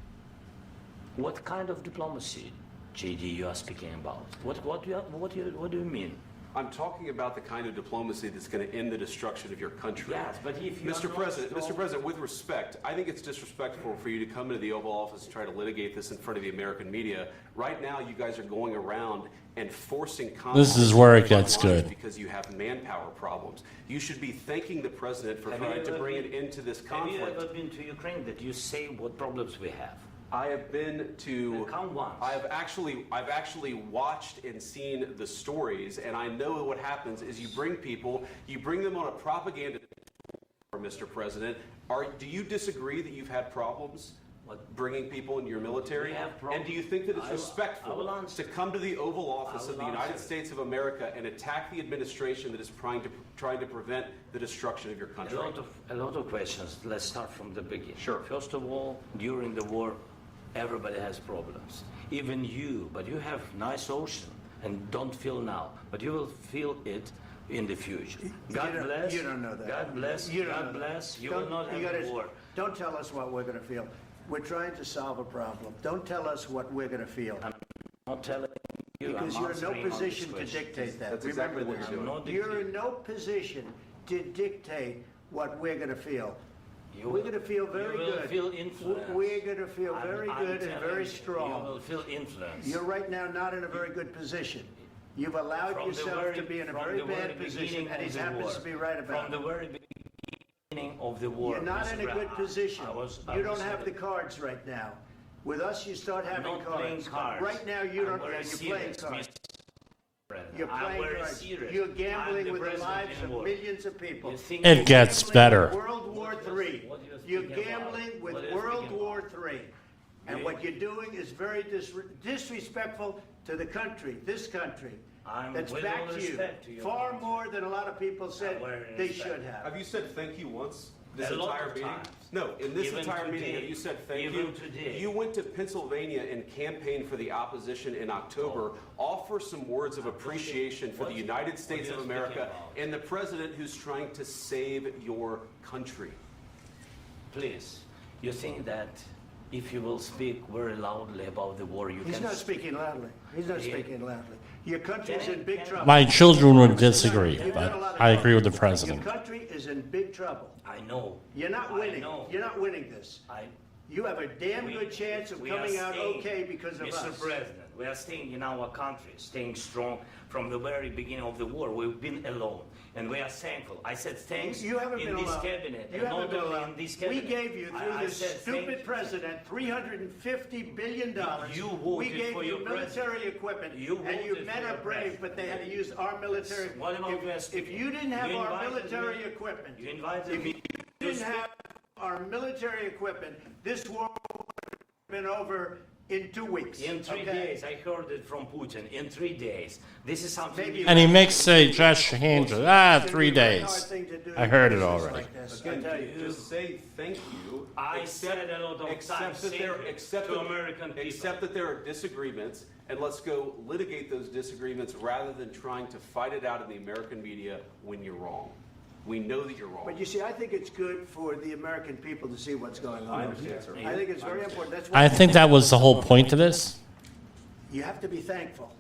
Speaker 8: What kind of diplomacy, JD, you are speaking about? What do you mean?
Speaker 10: I'm talking about the kind of diplomacy that's going to end the destruction of your country.
Speaker 8: Yes, but if you
Speaker 10: Mr. President, with respect, I think it's disrespectful for you to come into the Oval Office and try to litigate this in front of the American media. Right now, you guys are going around and forcing conflict.
Speaker 1: This is where it gets good.
Speaker 10: Because you have manpower problems. You should be thanking the president for trying to bring an end to this conflict.
Speaker 8: Have you ever been to Ukraine that you say what problems we have?
Speaker 10: I have been to.
Speaker 8: Come once.
Speaker 10: I've actually watched and seen the stories, and I know what happens is you bring them on a propaganda tour, Mr. President. Do you disagree that you've had problems bringing people into your military? And do you think that it's respectful to come to the Oval Office of the United States of America and attack the administration that is trying to prevent the destruction of your country?
Speaker 8: A lot of questions. Let's start from the beginning.
Speaker 10: Sure.
Speaker 8: First of all, during the war, everybody has problems. Even you, but you have nice ocean and don't feel now, but you will feel it in the future. God bless.
Speaker 7: You don't know that.
Speaker 8: God bless. God bless. You will not have a war.
Speaker 7: Don't tell us what we're going to feel. We're trying to solve a problem. Don't tell us what we're going to feel.
Speaker 8: I'm not telling you.
Speaker 7: Because you're in no position to dictate that.
Speaker 10: That's exactly what you're doing.
Speaker 7: You're in no position to dictate what we're going to feel. We're going to feel very good.
Speaker 8: You will feel influence.
Speaker 7: We're going to feel very good and very strong.
Speaker 8: You will feel influence.
Speaker 7: You're right now not in a very good position. You've allowed yourself to be in a very bad position, and he happens to be right about it.
Speaker 8: From the very beginning of the war.
Speaker 7: You're not in a good position. You don't have the cards right now. With us, you start having cards. Right now, you don't. You're playing cards. You're playing cards. You're gambling with the lives of millions of people.
Speaker 1: It gets better.
Speaker 7: World War III. You're gambling with World War III. And what you're doing is very disrespectful to the country, this country. That's back to you. Far more than a lot of people said they should have.
Speaker 10: Have you said thank you once? This entire meeting? No, in this entire meeting, have you said thank you? You went to Pennsylvania and campaigned for the opposition in October. Offer some words of appreciation for the United States of America and the president who's trying to save your country.
Speaker 8: please. You think that if you will speak very loudly about the war, you
Speaker 7: He's
Speaker 8: can...
Speaker 7: not speaking loudly. He's not speaking loudly. Your country is in big trouble.
Speaker 1: My children would disagree, but I agree with the president.
Speaker 7: Your country is in big trouble.
Speaker 8: I know.
Speaker 7: You're not winning. You're not winning this. You have a damn good chance of coming out okay because of us.
Speaker 8: Mr. President, we are staying in our country, staying strong from the very beginning of the war. We've been alone, and we are thankful. I said thanks
Speaker 7: You haven't
Speaker 8: in
Speaker 7: been
Speaker 8: this
Speaker 7: alone.
Speaker 8: cabinet,
Speaker 7: You
Speaker 8: and
Speaker 7: haven't
Speaker 8: not
Speaker 7: been
Speaker 8: only
Speaker 7: alone.
Speaker 8: in this cabinet.
Speaker 7: We gave you, through
Speaker 8: I
Speaker 7: this
Speaker 8: said
Speaker 7: stupid president, $350 billion.
Speaker 8: You voted
Speaker 7: we gave
Speaker 8: for
Speaker 7: you
Speaker 8: your
Speaker 7: military equipment, and you
Speaker 8: voted
Speaker 7: men
Speaker 8: for
Speaker 7: are
Speaker 8: your
Speaker 7: brave, but they had to use our military.
Speaker 8: What about West?
Speaker 7: If you didn't have
Speaker 8: You
Speaker 7: our
Speaker 8: invited
Speaker 7: military
Speaker 8: me.
Speaker 7: equipment,
Speaker 8: You invited
Speaker 7: if
Speaker 8: me.
Speaker 7: you didn't have our military equipment, this war would have been over in 2 weeks.
Speaker 8: In 3 days, I heard it from Putin. In 3 days, this is something.
Speaker 1: And he makes a gesture, hand, 3 days. I heard it already.
Speaker 10: Again, just say thank you.
Speaker 8: I said a lot of times to American people.
Speaker 10: Accept that there are disagreements, and let's go litigate those disagreements rather than trying to fight it out in the American media when you're wrong. We know that you're wrong.
Speaker 7: But you see, I think it's good for the American people to see what's going on.
Speaker 10: I understand, sir.
Speaker 7: I think it's very important. That's why
Speaker 1: I think that was the whole point of this.
Speaker 7: you have to be thankful.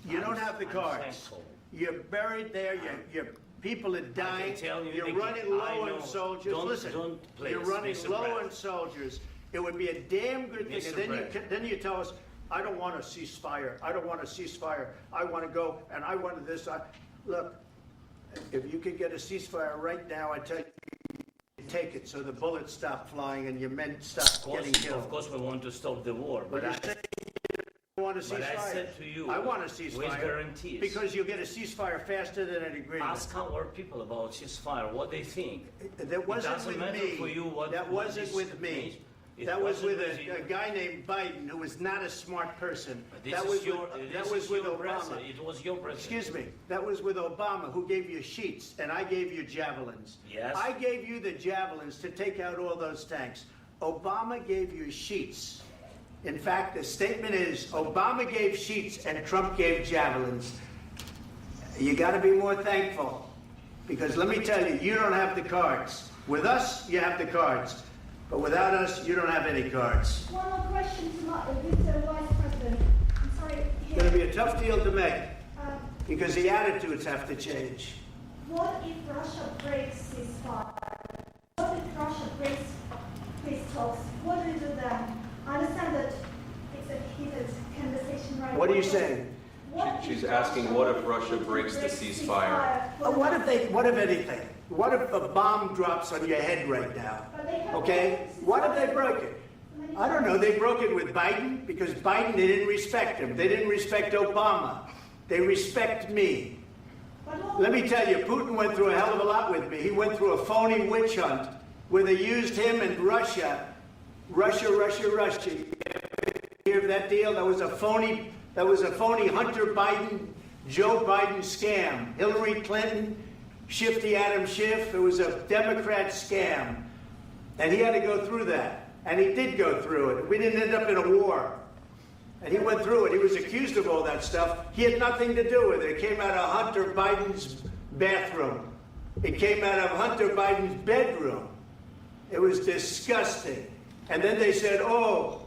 Speaker 7: You don't have the cards.
Speaker 8: thankful.
Speaker 7: You're buried there. Your people are dying.
Speaker 8: tell you
Speaker 7: You're
Speaker 8: again,
Speaker 7: running
Speaker 8: I
Speaker 7: low
Speaker 8: know.
Speaker 7: on soldiers.
Speaker 8: Don't-
Speaker 7: Listen,
Speaker 8: don't, please,
Speaker 7: you're running
Speaker 8: Mr.
Speaker 7: low
Speaker 8: President.
Speaker 7: on soldiers. It would be a damn good thing.
Speaker 8: Mr.
Speaker 7: And
Speaker 8: President.
Speaker 7: then you tell us, I don't want a ceasefire. I don't want a ceasefire. I want to go and I want this. Look, if you could get a ceasefire right now, I tell you, take it so the bullets stop flying and your men stop getting killed.
Speaker 8: Of course, we want to stop the war, but I
Speaker 7: want a ceasefire.
Speaker 8: But I said to you,
Speaker 7: I want a ceasefire.
Speaker 8: with guarantees.
Speaker 7: Because you'll get a ceasefire faster than an agreement.
Speaker 8: Ask our people about ceasefire, what they think.
Speaker 7: That wasn't
Speaker 8: It doesn't
Speaker 7: with
Speaker 8: matter
Speaker 7: me.
Speaker 8: for you what
Speaker 7: That
Speaker 8: what
Speaker 7: wasn't
Speaker 8: this
Speaker 7: with me.
Speaker 8: means. It
Speaker 7: That was
Speaker 8: wasn't
Speaker 7: with
Speaker 8: you.
Speaker 7: a guy named Biden who was not a smart person.
Speaker 8: But this
Speaker 7: That
Speaker 8: is
Speaker 7: was
Speaker 8: your,
Speaker 7: with,
Speaker 8: this
Speaker 7: that
Speaker 8: is
Speaker 7: was with
Speaker 8: your
Speaker 7: Obama.
Speaker 8: president. It was your president.
Speaker 7: Excuse me. That was with Obama, who gave you sheets, and I gave you javelins.
Speaker 8: Yes.
Speaker 7: I gave you the javelins to take out all those tanks. Obama gave you sheets. In fact, the statement is Obama gave sheets and Trump gave javelins. You got to be more thankful, because let me tell you, you don't have the cards. With us, you have the cards, but without us, you don't have any cards.
Speaker 13: One more question to Mr. Vice President. I'm sorry.
Speaker 7: It's going to be a tough deal to make, because the attitudes have to change.
Speaker 13: What if Russia breaks ceasefire? What if Russia breaks peace talks? What do you do then? I understand that it's a heated conversation right now.
Speaker 7: What are you saying?
Speaker 10: She's asking, what if Russia breaks the ceasefire?
Speaker 7: What if anything? What if a bomb drops on your head right now? Okay? What if they broke it? I don't know. They broke it with Biden because Biden, they didn't respect him. They didn't respect Obama. They respect me. Let me tell you, Putin went through a hell of a lot with me. He went through a phony witch hunt where they used him and Russia. Russia. You hear of that deal? That was a phony Hunter Biden, Joe Biden scam. Hillary Clinton, Shifty Adam Schiff. It was a Democrat scam. And he had to go through that. And he did go through it. We didn't end up in a war. And he went through it. He was accused of all that stuff. He had nothing to do with it. It came out of Hunter Biden's bathroom. It came out of Hunter Biden's bedroom. It was disgusting. And then they said, oh,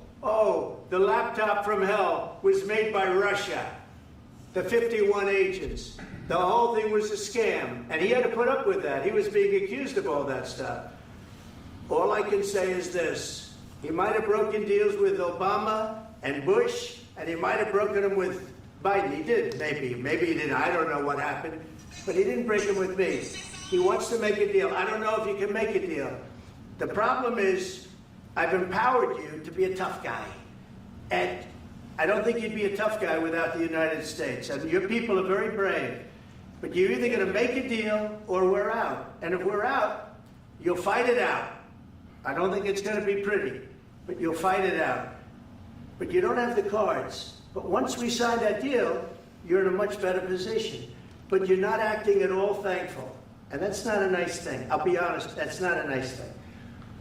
Speaker 7: the laptop from hell was made by Russia. The 51 agents. The whole thing was a scam. And he had to put up with that. He was being accused of all that stuff. All I can say is this. He might have broken deals with Obama and Bush, and he might have broken them with Biden. He did, maybe. Maybe he didn't. I don't know what happened. But he didn't break them with me. He wants to make a deal. I don't know if you can make a deal. The problem is, I've empowered you to be a tough guy. And I don't think you'd be a tough guy without the United States. And your people are very brave. But you're either going to make a deal or we're out. And if we're out, you'll fight it out. I don't think it's going to be pretty, but you'll fight it out. But you don't have the cards. But once we sign that deal, you're in a much better position. But you're not acting at all thankful. And that's not a nice thing. I'll be honest, that's not a nice thing.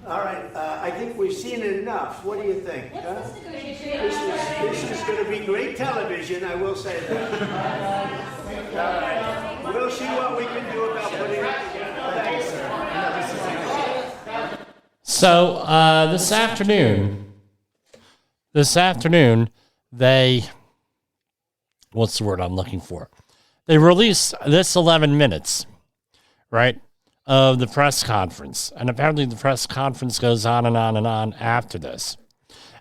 Speaker 7: All right, I think we've seen it enough. What do you think? Huh? This is going to be great television, I will say that. All right. We'll see what we can do about putting it together. Thanks, sir.
Speaker 1: So this afternoon, they, what's the word I'm looking for? They released this 11 minutes, right, of the press conference. And apparently the press conference goes on and on and on after this.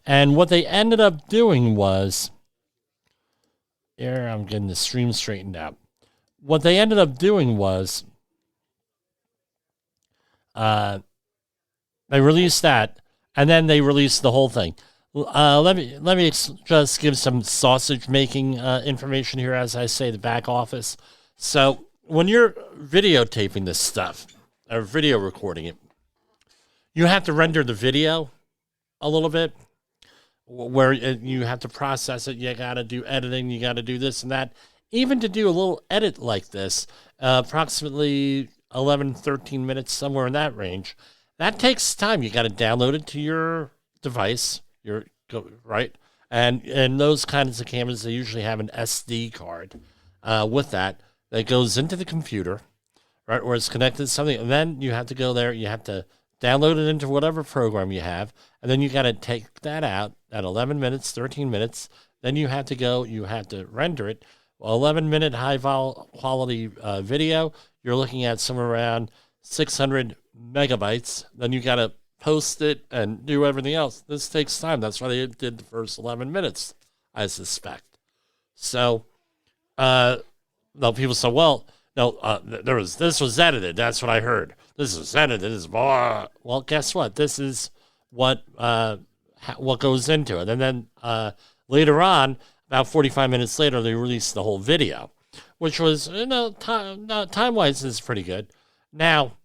Speaker 1: And what they ended up doing was, here, I'm getting the stream straightened out. What they ended up doing was, they released that, and then they released the whole thing. Let me just give some sausage making information here, as I say, the back office. So when you're videotaping this stuff, or video recording it, you have to render the video a little bit, where you have to process it. You got to do editing. You got to do this and that. Even to do a little edit like this, approximately 11, 13 minutes, somewhere in that range, that takes time. You got to download it to your device, right? And those kinds of cameras, they usually have an SD card with that goes into the computer, right, where it's connected to something. And then you have to go there. You have to download it into whatever program you have, and then you got to take that out at 11 minutes, 13 minutes. Then you have to render it. 11-minute high-quality video, you're looking at somewhere around 600 megabytes. Then you got to post it and do everything else. This takes time. That's why they did the first 11 minutes, I suspect. So, people say, well, no, this was edited. That's what I heard. This was edited. This is blah. Well, guess what? This is what goes into it. And then later on, about 45 minutes later, they released the whole video, which was, time-wise is pretty good. Now,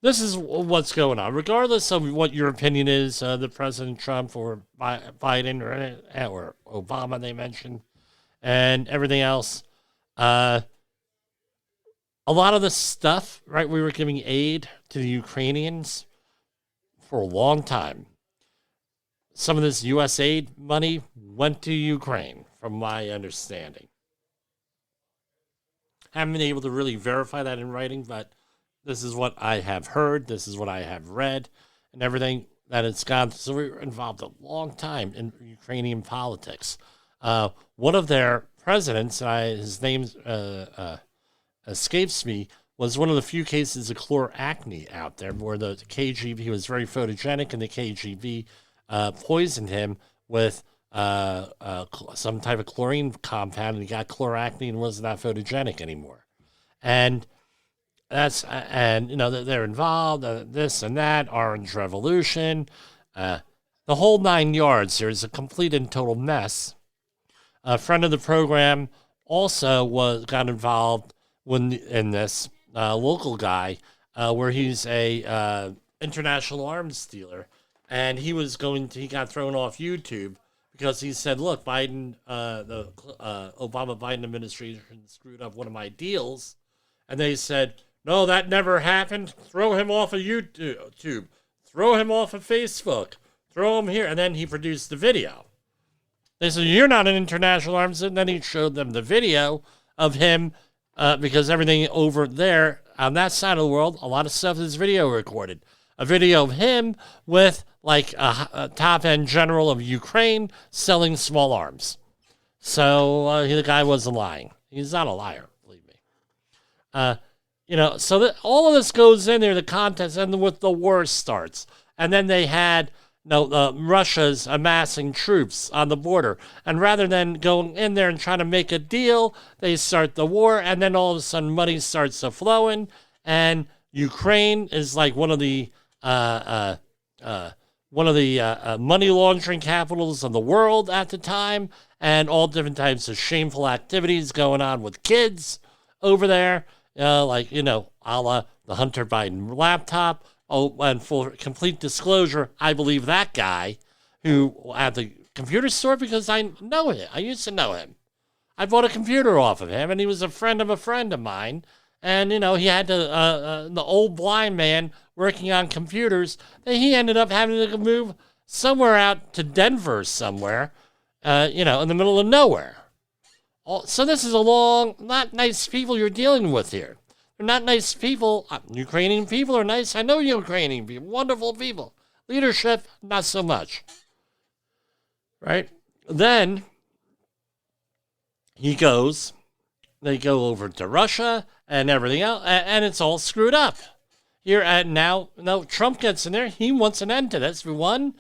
Speaker 1: this is what's going on. Regardless of what your opinion is, the President Trump or Biden or Obama they mentioned, and everything else, a lot of the stuff, right, we were giving aid to the Ukrainians for a long time. Some of this U.S. aid money went to Ukraine, from my understanding. Haven't been able to really verify that in writing, but this is what I have heard. This is what I have read, and everything that it's gone. So we were involved a long time in Ukrainian politics. One of their presidents, his name escapes me, was one of the few cases of chloracne out there, where the KGB, he was very photogenic, and the KGB poisoned him with some type of chlorine compound, and he got chloracne and was not photogenic anymore. And they're involved, this and that, Orange Revolution, the whole 9 yards. There's a complete and total mess. A friend of the program also got involved in this, local guy, where he's a international arms dealer. And he got thrown off YouTube because he said, look, the Obama-Biden administration screwed up one of my deals. And they said, no, that never happened. Throw him off of YouTube. Throw him off of Facebook. Throw him here. And then he produced the video. They said, you're not an international arms. And then he showed them the video of him, because everything over there on that side of the world, a lot of stuff is video recorded. A video of him with like a top-end general of Ukraine selling small arms. So the guy wasn't lying. He's not a liar, believe me. So all of this goes in there, the contest, and with the war starts. And then they had Russia's amassing troops on the border. And rather than going in there and trying to make a deal, they start the war, and then all of a sudden money starts flowing, and Ukraine is like one of the money laundering capitals of the world at the time, and all different types of shameful activities going on with kids over there, a la the Hunter Biden laptop. Oh, and for complete disclosure, I believe that guy who at the computer store, because I know him. I used to know him. I bought a computer off of him, and he was a friend of mine. And, he had the old blind man working on computers. He ended up having to move somewhere out to Denver somewhere, in the middle of nowhere. So this is not nice people you're dealing with here. They're not nice people. Ukrainian people are nice. I know Ukrainian people, wonderful people. Leadership, not so much. Right? Then they go over to Russia and everything else, and it's all screwed up. Here and now, Trump gets in there. He wants an end to this. For one,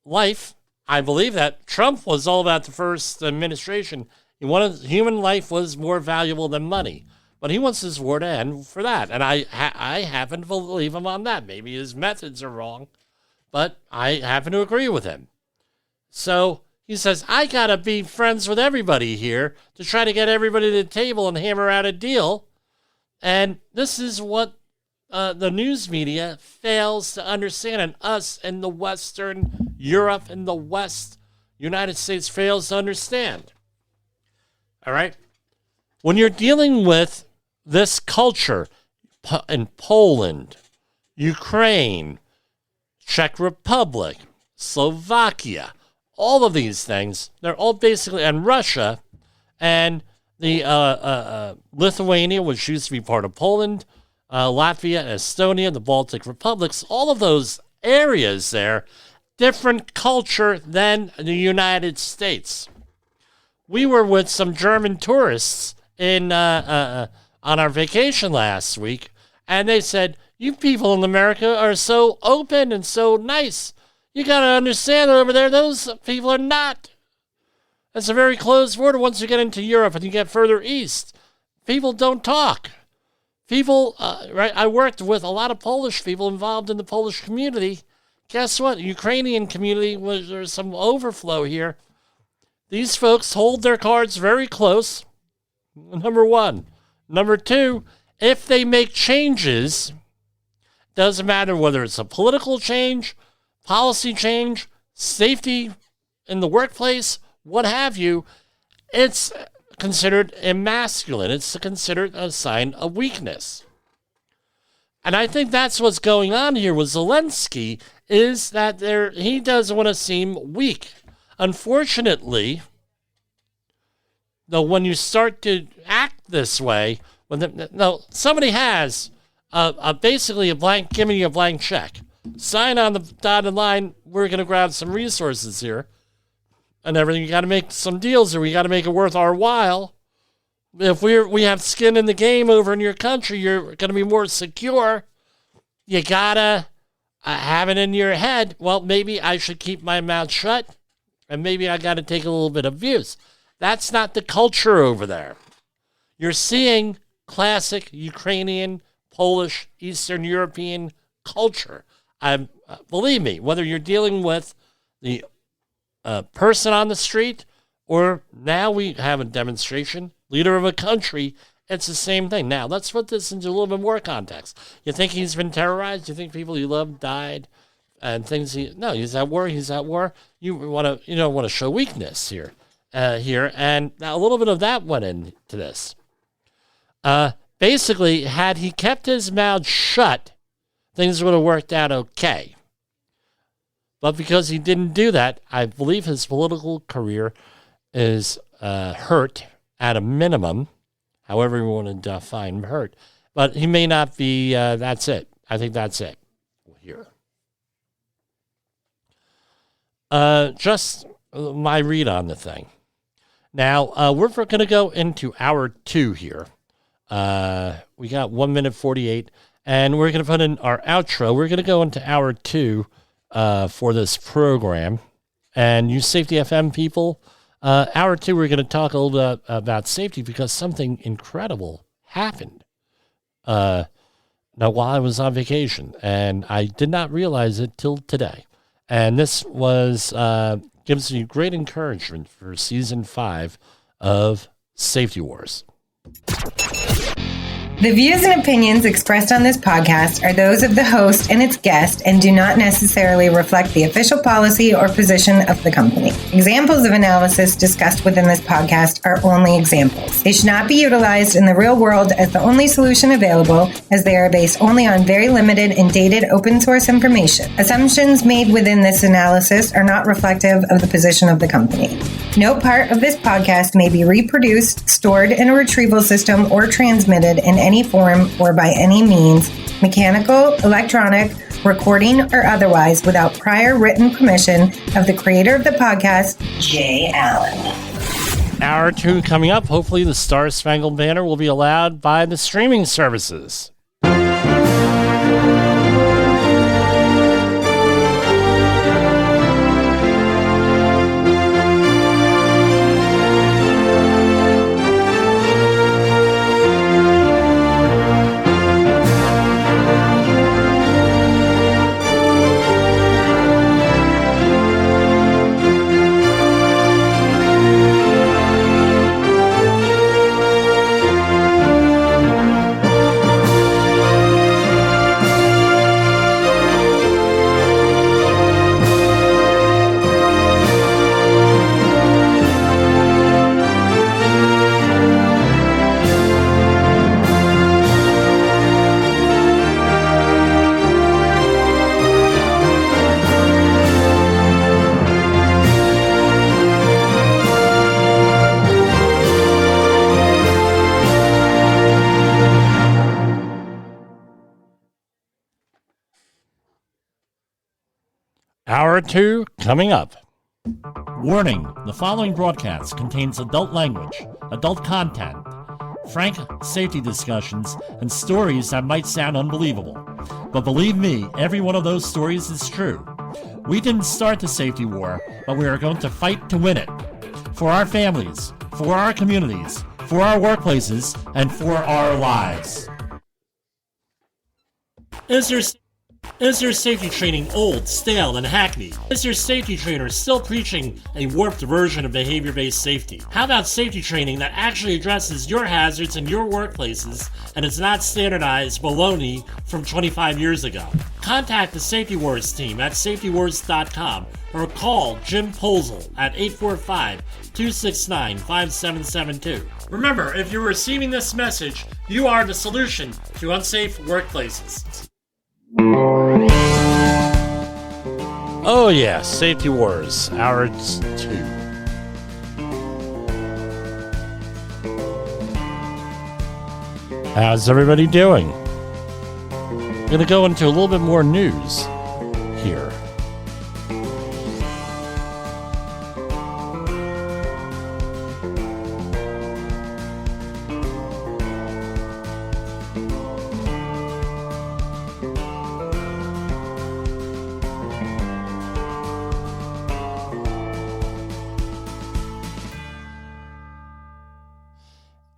Speaker 1: life. I believe that Trump was all about the first administration. He wanted human life was more valuable than money. But he wants this war to end for that. And I happen to believe him on that. Maybe his methods are wrong, but I happen to agree with him. So he says, I got to be friends with everybody here to try to get everybody to the table and hammer out a deal. And this is what the news media fails to understand, and us in the Western Europe and the West, United States fails to understand. All right? When you're dealing with this culture in Poland, Ukraine, Czech Republic, Slovakia, all of these things, they're all basically, and Russia, and the Lithuania, which used to be part of Poland, Latvia, Estonia, the Baltic Republics, all of those areas there, different culture than the United States. We were with some German tourists on our vacation last week, and they said, you people in America are so open and so nice. You got to understand that over there, those people are not. It's a very closed border once you get into Europe and you get further east. People don't talk. People, right? I worked with a lot of Polish people involved in the Polish community. Guess what? The Ukrainian community, there's some overflow here. These folks hold their cards very close, number one. Number two, if they make changes, doesn't matter whether it's a political change, policy change, safety in the workplace, what have you, it's considered emasculine. It's considered a sign of weakness. And I think that's what's going on here with Zelensky, is that he doesn't want to seem weak. Unfortunately, though, when you start to act this way, somebody has basically give me a blank check. Sign on the dotted line, we're going to grab some resources here and everything. You got to make some deals, or we got to make it worth our while. If we have skin in the game over in your country, you're going to be more secure. You got to have it in your head, well, maybe I should keep my mouth shut, and maybe I got to take a little bit of abuse. That's not the culture over there. You're seeing classic Ukrainian, Polish, Eastern European culture. Believe me, whether you're dealing with the person on the street, or now we have a demonstration, leader of a country, it's the same thing. Now, let's put this into a little bit more context. You think he's been terrorized? You think people you love died? And things no, he's at war. You don't want to show weakness here, and a little bit of that went into this. Basically, had he kept his mouth shut, things would have worked out okay. But because he didn't do that, I believe his political career is hurt at a minimum, however you want to define hurt. But he may not be, that's it. I think that's it here. Just my read on the thing. Now, we're going to go into hour 2 here. We got 1 minute 48, and we're going to put in our outro. We're going to go into hour 2 for this program. And you Safety FM people, hour 2, we're going to talk a little bit about safety, because something incredible happened now while I was on vacation, and I did not realize it till today. And this was gives you great encouragement for season 5 of Safety Wars.
Speaker 14: The views and opinions expressed on this podcast are those of the host and its guest, and do not necessarily reflect the official policy or position of the company. Examples of analysis discussed within this podcast are only examples. They should not be utilized in the real world as the only solution available, as they are based only on very limited and dated open source information. Assumptions made within this analysis are not reflective of the position of the company. No part of this podcast may be reproduced, stored in a retrieval system, or transmitted in any form or by any means, mechanical, electronic, recording, or otherwise, without prior written permission of the creator of the podcast, Jay Allen.
Speaker 1: Hour 2 coming up. Hopefully the Star Spangled Banner will be allowed by the streaming services. Hour 2 coming up.
Speaker 2: Warning, the following broadcast contains adult language, adult content, frank safety discussions, and stories that might sound unbelievable. But believe me, every one of those stories is true. We didn't start the safety war, but we are going to fight to win it. For our families, for our communities, for our workplaces, and for our lives. Is your safety training old, stale, and hackneyed? Is your safety trainer still preaching a warped version of behavior-based safety? How about safety training that actually addresses your hazards in your workplaces and is not standardized baloney from 25 years ago? Contact the Safety Wars team at safetywars.com or call Jim Posel at 845-269-5772. Remember, if you're receiving this message, you are the solution to unsafe workplaces.
Speaker 1: Oh yeah, Safety Wars, Hour 2. How's everybody doing? I'm going to go into a little bit more news here.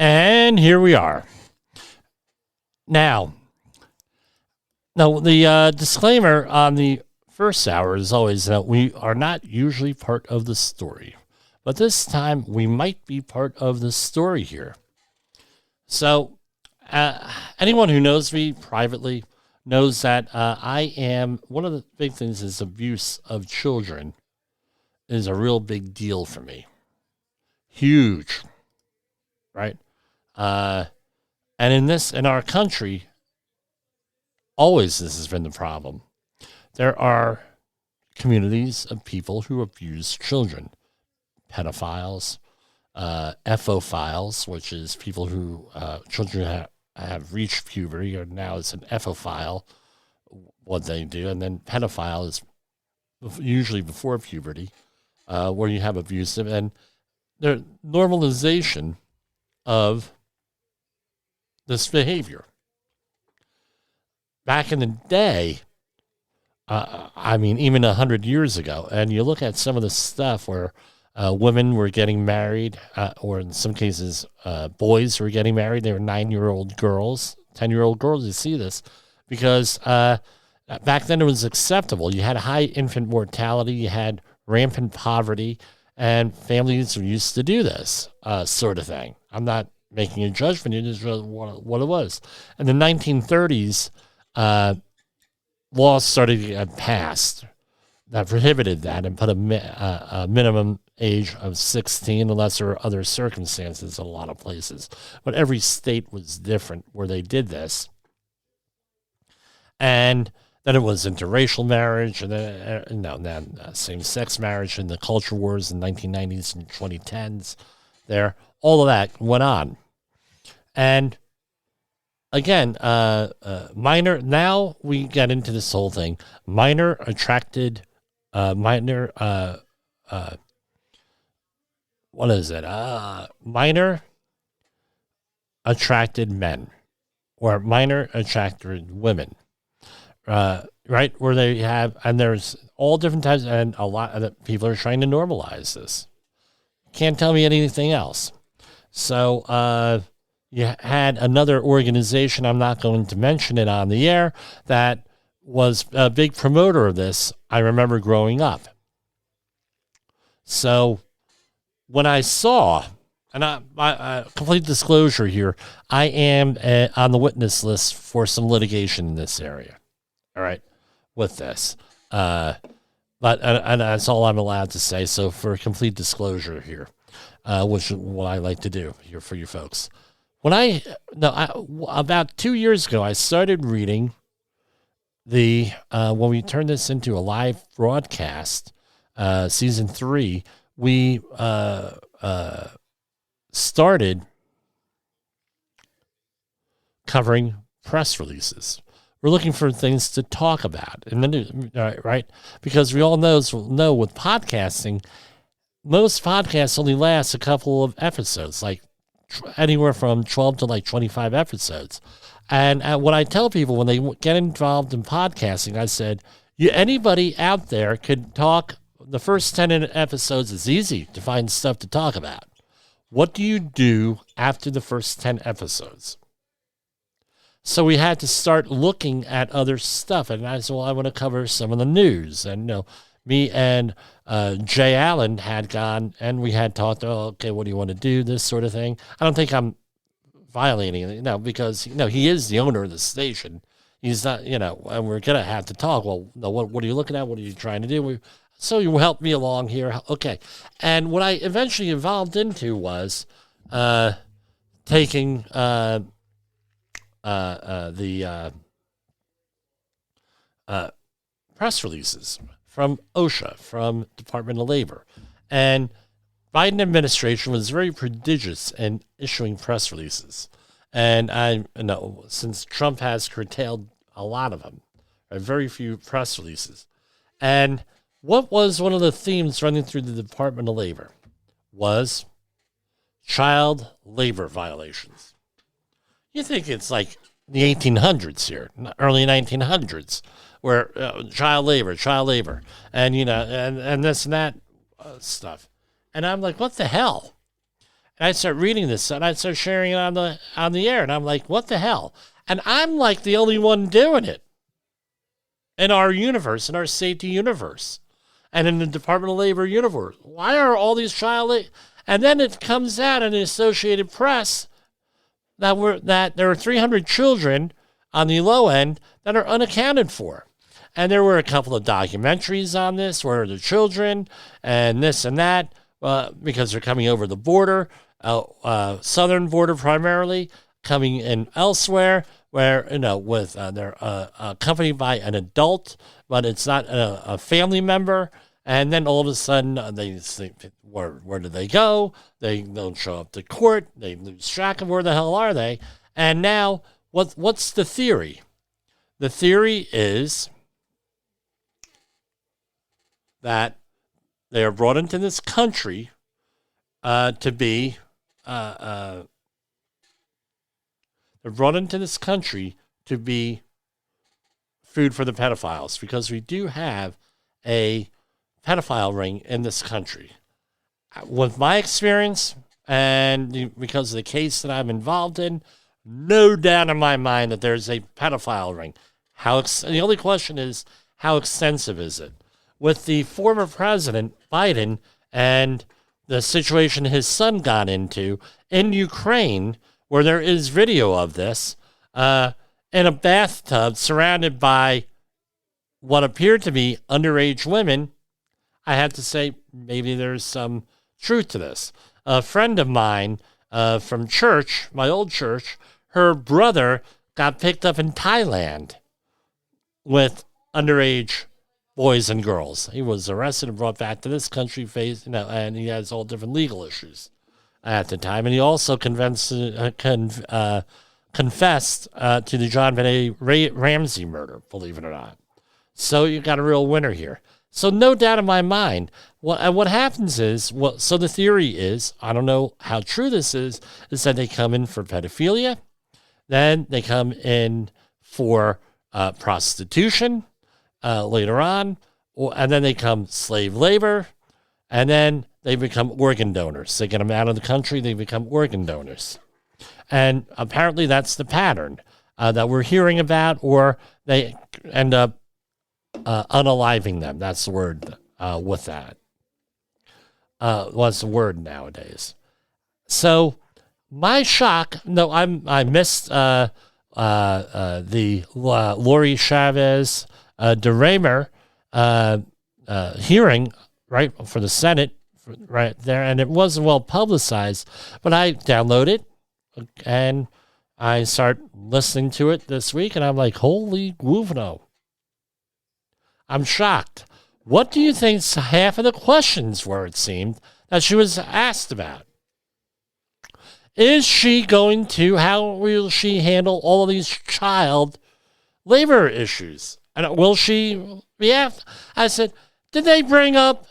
Speaker 1: And here we are. Now, the disclaimer on the first hour is always that we are not usually part of the story. But this time, we might be part of the story here. So, anyone who knows me privately knows that I am, one of the big things is abuse of children is a real big deal for me. Huge. Right? And in our country, always this has been the problem. There are communities of people who abuse children, pedophiles, FOphiles, which is people who children have reached puberty, or now it's an FOphile, what they do, and then pedophile is usually before puberty, where you have abusive and the normalization of this behavior. Back in the day, even 100 years ago, and you look at some of the stuff where women were getting married, or in some cases, boys were getting married. They were 9-year-old girls, 10-year-old girls. You see this because back then it was acceptable. You had high infant mortality, you had rampant poverty, and families were used to do this sort of thing. I'm not making a judgment. It is what it was. In the 1930s, laws started to get passed that prohibited that and put a minimum age of 16 unless there were other circumstances in a lot of places. But every state was different where they did this. And then it was interracial marriage, and then same-sex marriage in the culture wars in the 1990s and 2010s. All of that went on. And again, minor. Now we get into this whole thing. Minor attracted, minor. What is it? Minor attracted men, or minor attracted women. Right, where they have, and there's all different types, and a lot of the people are trying to normalize this. Can't tell me anything else. So you had another organization, I'm not going to mention it on the air, that was a big promoter of this. I remember growing up. So when I saw, and I complete disclosure here, I am on the witness list for some litigation in this area. All right, with this. But that's all I'm allowed to say. So for complete disclosure here, which is what I like to do here for you folks. About 2 years ago, I started reading when we turned this into a live broadcast, season 3, we started covering press releases. We're looking for things to talk about in the news, right? Because we all know with podcasting, most podcasts only last a couple of episodes, like anywhere from 12 to like 25 episodes. And what I tell people when they get involved in podcasting, I said, anybody out there could talk. The first 10 episodes is easy to find stuff to talk about. What do you do after the first 10 episodes? So we had to start looking at other stuff. And I said, well, I want to cover some of the news. And, me and Jay Allen had gone and we had talked, okay, what do you want to do? This sort of thing. I don't think I'm violating it, because, he is the owner of the station. He's not, and we're going to have to talk. Well, what are you looking at? What are you trying to do? So you helped me along here. Okay. And what I eventually evolved into was taking the press releases from OSHA, from Department of Labor. And Biden administration was very prodigious in issuing press releases. And I know since Trump has curtailed a lot of them, very few press releases. And what was one of the themes running through the Department of Labor was child labor violations. You think it's like the 1800s here, early 1900s, where child labor, and and this and that stuff. And I'm like, what the hell? And I start reading this, and I start sharing it on the air, and I'm like, what the hell? And I'm like the only one doing it in our universe, in our safety universe, and in the Department of Labor universe. Why are all these child labor? And then it comes out in the Associated Press that there are 300 children on the low end that are unaccounted for. And there were a couple of documentaries on this where the children and this and that, because they're coming over the border, southern border primarily, coming in elsewhere where, they're accompanied by an adult, but it's not a family member. And then all of a sudden, they think, where do they go? They don't show up to court. They lose track of where the hell are they. And now, what's the theory? The theory is that they are brought into this country to be they're brought into this country to be food for the pedophiles, because we do have a pedophile ring in this country. With my experience, and because of the case that I'm involved in, no doubt in my mind that there's a pedophile ring. The only question is, how extensive is it? With the former president, Biden, and the situation his son got into in Ukraine, where there is video of this, in a bathtub surrounded by what appeared to be underage women, I have to say maybe there's some truth to this. A friend of mine from church, my old church, her brother got picked up in Thailand with underage boys and girls. He was arrested and brought back to this country, and he has all different legal issues at the time. And he also confessed to the John Benet Ramsey murder, believe it or not. So you got a real winner here. So no doubt in my mind, what happens is, so the theory is, I don't know how true this is that they come in for pedophilia, then they come in for prostitution later on, and then they come slave labor, and then they become organ donors. They get them out of the country, they become organ donors. And apparently that's the pattern that we're hearing about, or they end up unaliving them. That's the word with that. What's the word nowadays? So my shock, no, I missed the Lori Chavez DeRaymer hearing, right, for the Senate, right there, and it wasn't well publicized, but I downloaded it, and I start listening to it this week, and I'm like, holy Guvno. I'm shocked. What do you think half of the questions were, it seemed, that she was asked about? Is she going to, how will she handle all of these child labor issues? And will she react? I said, did they bring up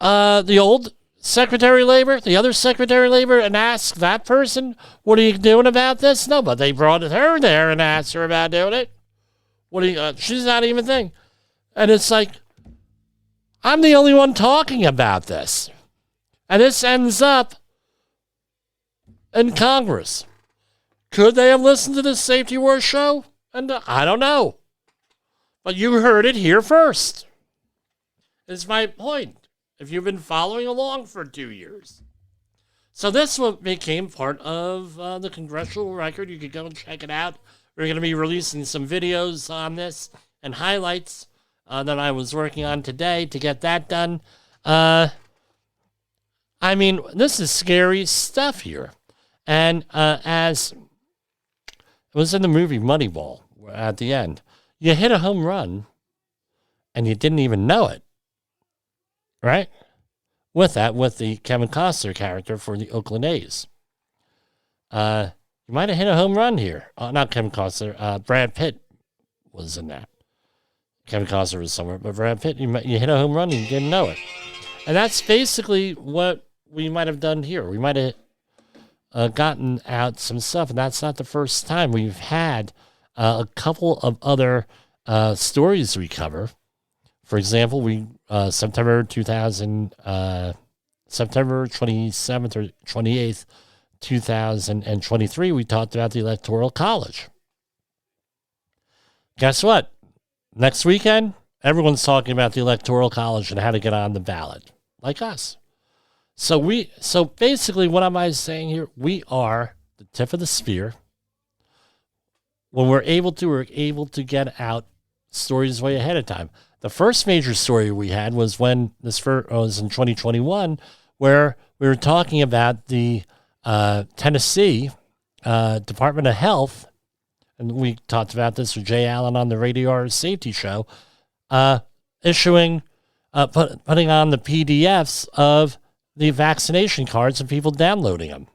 Speaker 1: the old Secretary of Labor, the other Secretary of Labor, and ask that person, what are you doing about this? No, but they brought her there and asked her about doing it. She's not even thinking. And it's like, I'm the only one talking about this. And this ends up in Congress. Could they have listened to this Safety Wars show? And I don't know. But you heard it here first. Is my point. If you've been following along for 2 years. So this became part of the congressional record. You could go and check it out. We're going to be releasing some videos on this and highlights that I was working on today to get that done. I mean, this is scary stuff here. And as it was in the movie Moneyball, at the end, you hit a home run and you didn't even know it. Right? With the Kevin Costner character for the Oakland A's. You might have hit a home run here. Not Kevin Costner. Brad Pitt was in that. Kevin Costner was somewhere, but Brad Pitt, you hit a home run and you didn't know it. And that's basically what we might have done here. We might have gotten out some stuff, and that's not the first time. We've had a couple of other stories we cover. For example, September 27th or 28th, 2023, we talked about the Electoral College. Guess what? Next weekend, everyone's talking about the Electoral College and how to get on the ballot, like us. So basically, what am I saying here? We are the tip of the spear. When we're able to get out stories way ahead of time. The first major story we had was when this was in 2021, where we were talking about the Tennessee Department of Health, and we talked about this with Jay Allen on the Radio Safety Show, putting on the PDFs of the vaccination cards and people downloading them.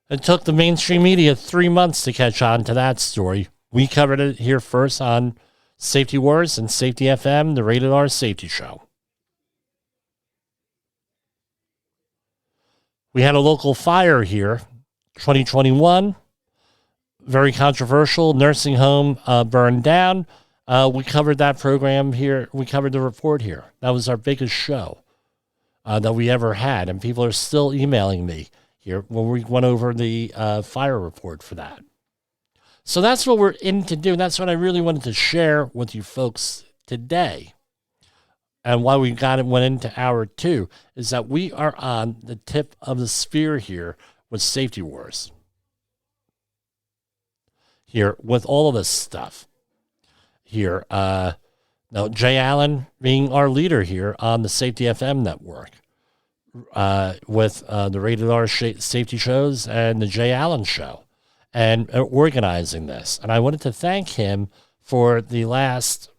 Speaker 1: It took the mainstream media 3 months to catch on to that story. We covered it here first on Safety Wars and Safety FM, the Rated R Safety Show. We had a local fire here, 2021, very controversial, nursing home burned down. We covered that program here. We covered the report here. That was our biggest show that we ever had, and people are still emailing me here when we went over the fire report for that. So that's what we're into doing. That's what I really wanted to share with you folks today. And why we went into hour 2 is that we are on the tip of the spear here with Safety Wars. Here with all of this stuff. Here, now Jay Allen being our leader here on the Safety FM network. With the Rated R Safety Shows and the Jay Allen Show. And organizing this. And I wanted to thank him for the last,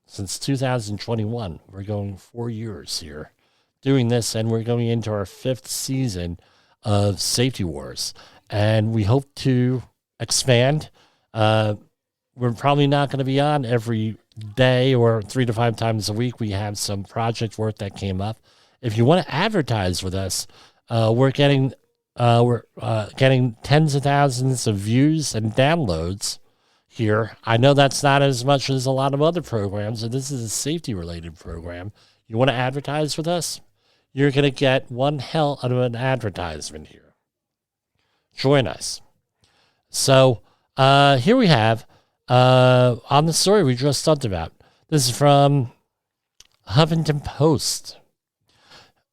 Speaker 1: since 2021, we're going 4 years here doing this, and we're going into our 5th season of Safety Wars. and we hope to expand. We're probably not going to be on every day or 3 to 5 times a week. We have some project work that came up. If you want to advertise with us, we're getting tens of thousands of views and downloads here. I know that's not as much as a lot of other programs, and this is a safety-related program. You want to advertise with us? You're going to get one hell of an advertisement here. Join us. So here we have on the story we just talked about. This is from Huffington Post.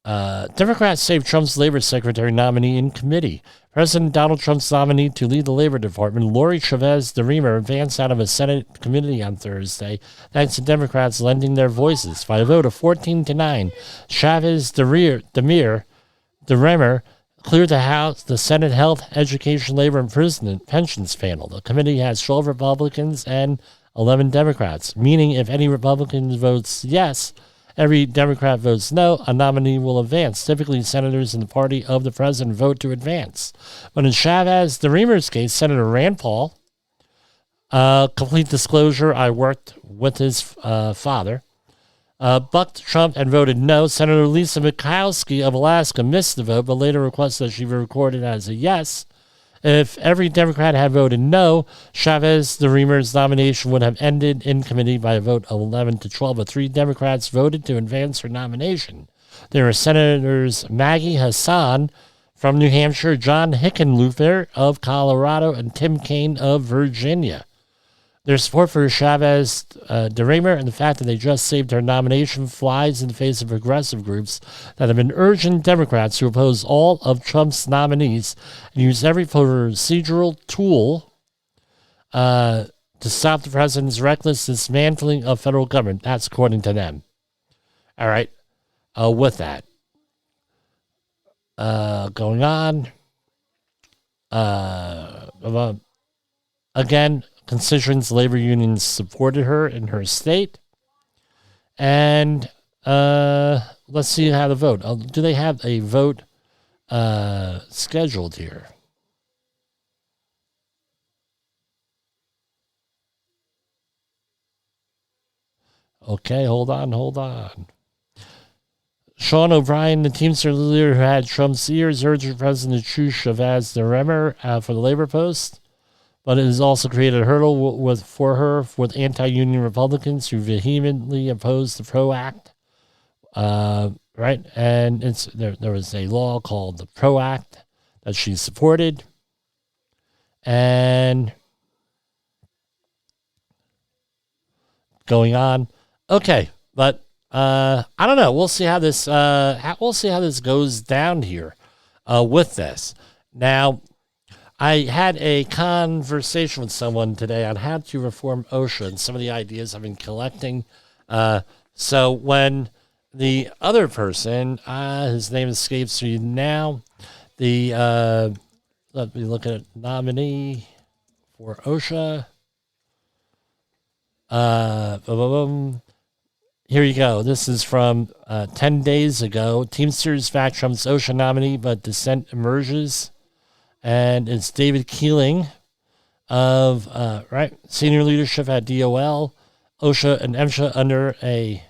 Speaker 1: Democrats save Trump's labor secretary nominee in committee. President Donald Trump's nominee to lead the Labor Department, Lori Chavez DeRemer, advanced out of a Senate committee on Thursday, thanks to Democrats lending their voices. By a vote of 14-9, Chavez DeRemer cleared the House, the Senate Health, Education, Labor, and Pensions panel. The committee has 12 Republicans and 11 Democrats, meaning if any Republican votes yes, every Democrat votes no, a nominee will advance. Typically, senators in the party of the president vote to advance. But in Chavez DeRemer's case, Senator Rand Paul, complete disclosure, I worked with his father, bucked Trump and voted no. Senator Lisa Murkowski of Alaska missed the vote, but later requested that she be recorded as a yes. If every Democrat had voted no, Chavez DeRemer's nomination would have ended in committee by a vote of 11-12. But 3 Democrats voted to advance her nomination. There were Senators Maggie Hassan from New Hampshire, John Hickenlooper of Colorado, and Tim Kaine of Virginia. Their support for Chavez DeRemer and the fact that they just saved her nomination flies in the face of progressive groups that have been urging Democrats to oppose all of Trump's nominees and use every procedural tool to stop the president's reckless dismantling of federal government. That's according to them. All right. With that, going on. Again, constituents, labor unions supported her in her state. And let's see how the vote. Do they have a vote scheduled here? Okay, hold on. Sean O'Brien, the Teamster leader who had Trump's ears, urged the president to choose Chavez DeRemer for the labor post. But it has also created a hurdle for her with anti-union Republicans who vehemently oppose the PRO Act. Right? And there was a law called the PRO Act that she supported. And going on. Okay, but I don't know. We'll see how this goes down here with this. Now, I had a conversation with someone today on how to reform OSHA and some of the ideas I've been collecting. So when the other person, his name escapes me now, let me look at it, nominee for OSHA. Here you go. This is from 10 days ago. Teamsters back Trump's OSHA nominee, but dissent emerges. And it's David Keeling of senior leadership at DOL, OSHA and MSHA under a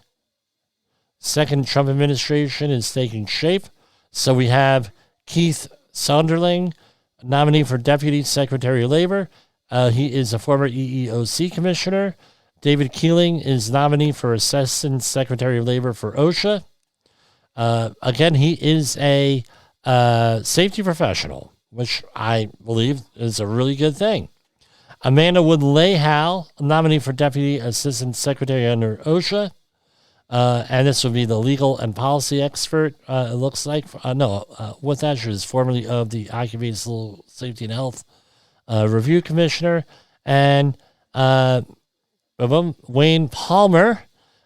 Speaker 1: second Trump administration is taking shape. So we have Keith Sonderling, nominee for Deputy Secretary of Labor. He is a former EEOC commissioner. David Keeling is nominee for Assistant Secretary of Labor for OSHA. Again, he is a safety professional, which I believe is a really good thing. Amanda Wood-Lahal, nominee for Deputy Assistant Secretary under OSHA. And this would be the legal and policy expert, it looks like. With that, she was formerly of the Occupational Safety and Health Review Commissioner. And Wayne Palmer,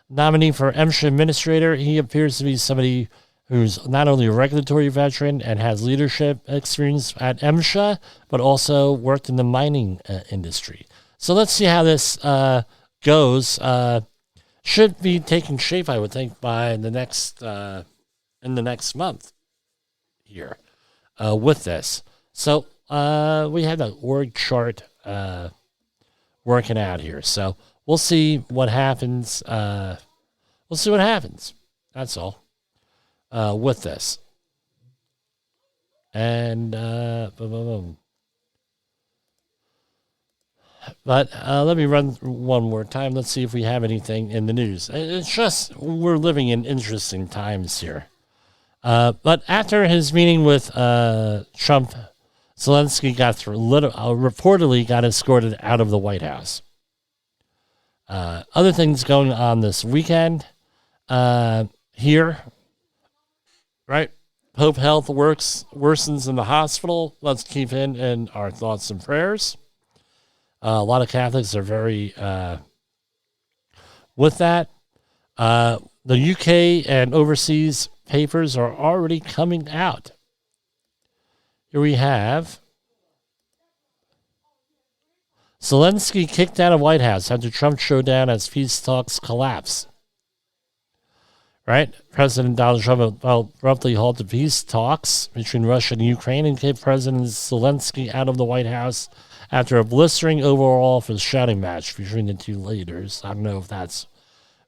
Speaker 1: nominee for MSHA Administrator. He appears to be somebody who's not only a regulatory veteran and has leadership experience at MSHA, but also worked in the mining industry. So let's see how this goes. Should be taking shape, I would think, by the next in the next month here with this. So we have the org chart working out here. So we'll see what happens. We'll see what happens. That's all with this. And boom, boom, boom. But let me run one more time. Let's see if we have anything in the news. It's just we're living in interesting times here. But after his meeting with Trump, Zelensky reportedly got escorted out of the White House. Other things going on this weekend here, right? Pope health worsens in the hospital. Let's keep him in our thoughts and prayers. A lot of Catholics are very with that. The UK and overseas papers are already coming out. Here we have Zelensky kicked out of White House after Trump showdown as peace talks collapse. Right? President Donald Trump abruptly halted peace talks between Russia and Ukraine and kicked President Zelensky out of the White House after a blistering overall for the shouting match between the two leaders. I don't know if that's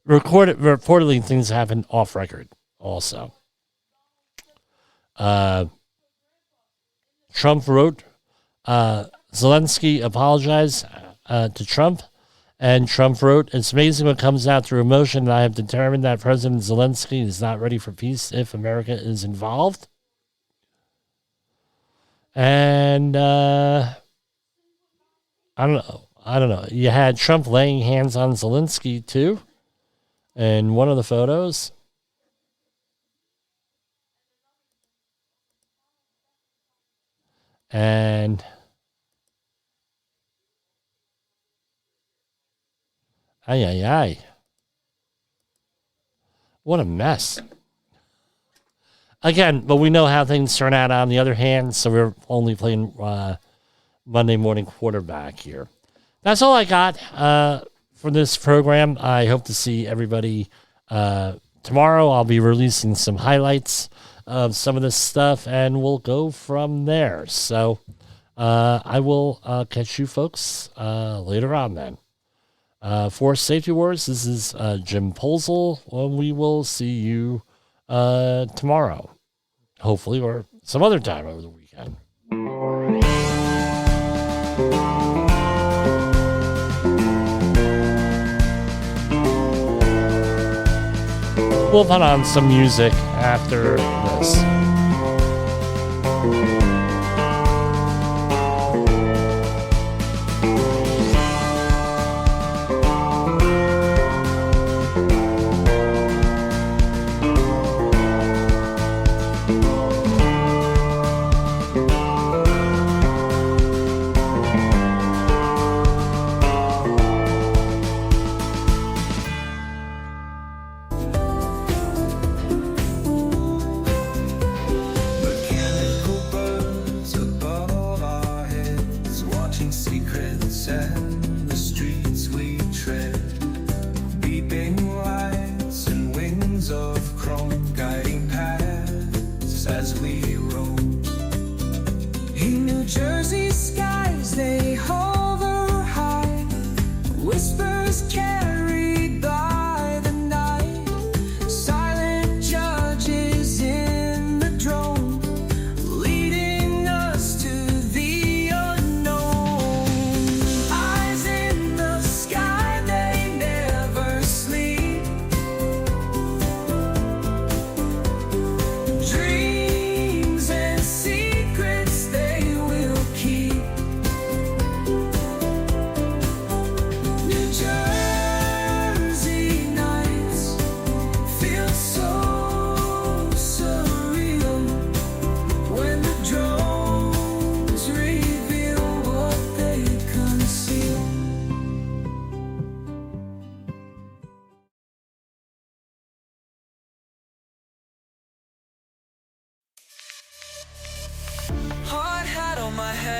Speaker 1: recorded. Reportedly, things happen off record also. Trump wrote, Zelensky apologized to Trump, and Trump wrote, "It's amazing what comes out through emotion, and I have determined that President Zelensky is not ready for peace if America is involved." And I don't know. You had Trump laying hands on Zelensky too in one of the photos. And ay. What a mess. Again, but we know how things turn out on the other hand, so we're only playing Monday morning quarterback here. That's all I got for this program. I hope to see everybody tomorrow. I'll be releasing some highlights of some of this stuff, and we'll go from there. So I will catch you folks later on then. For Safety Wars, this is Jim Polzel. Well, we will see you tomorrow, hopefully, or some other time over the weekend. We'll put on some music after this.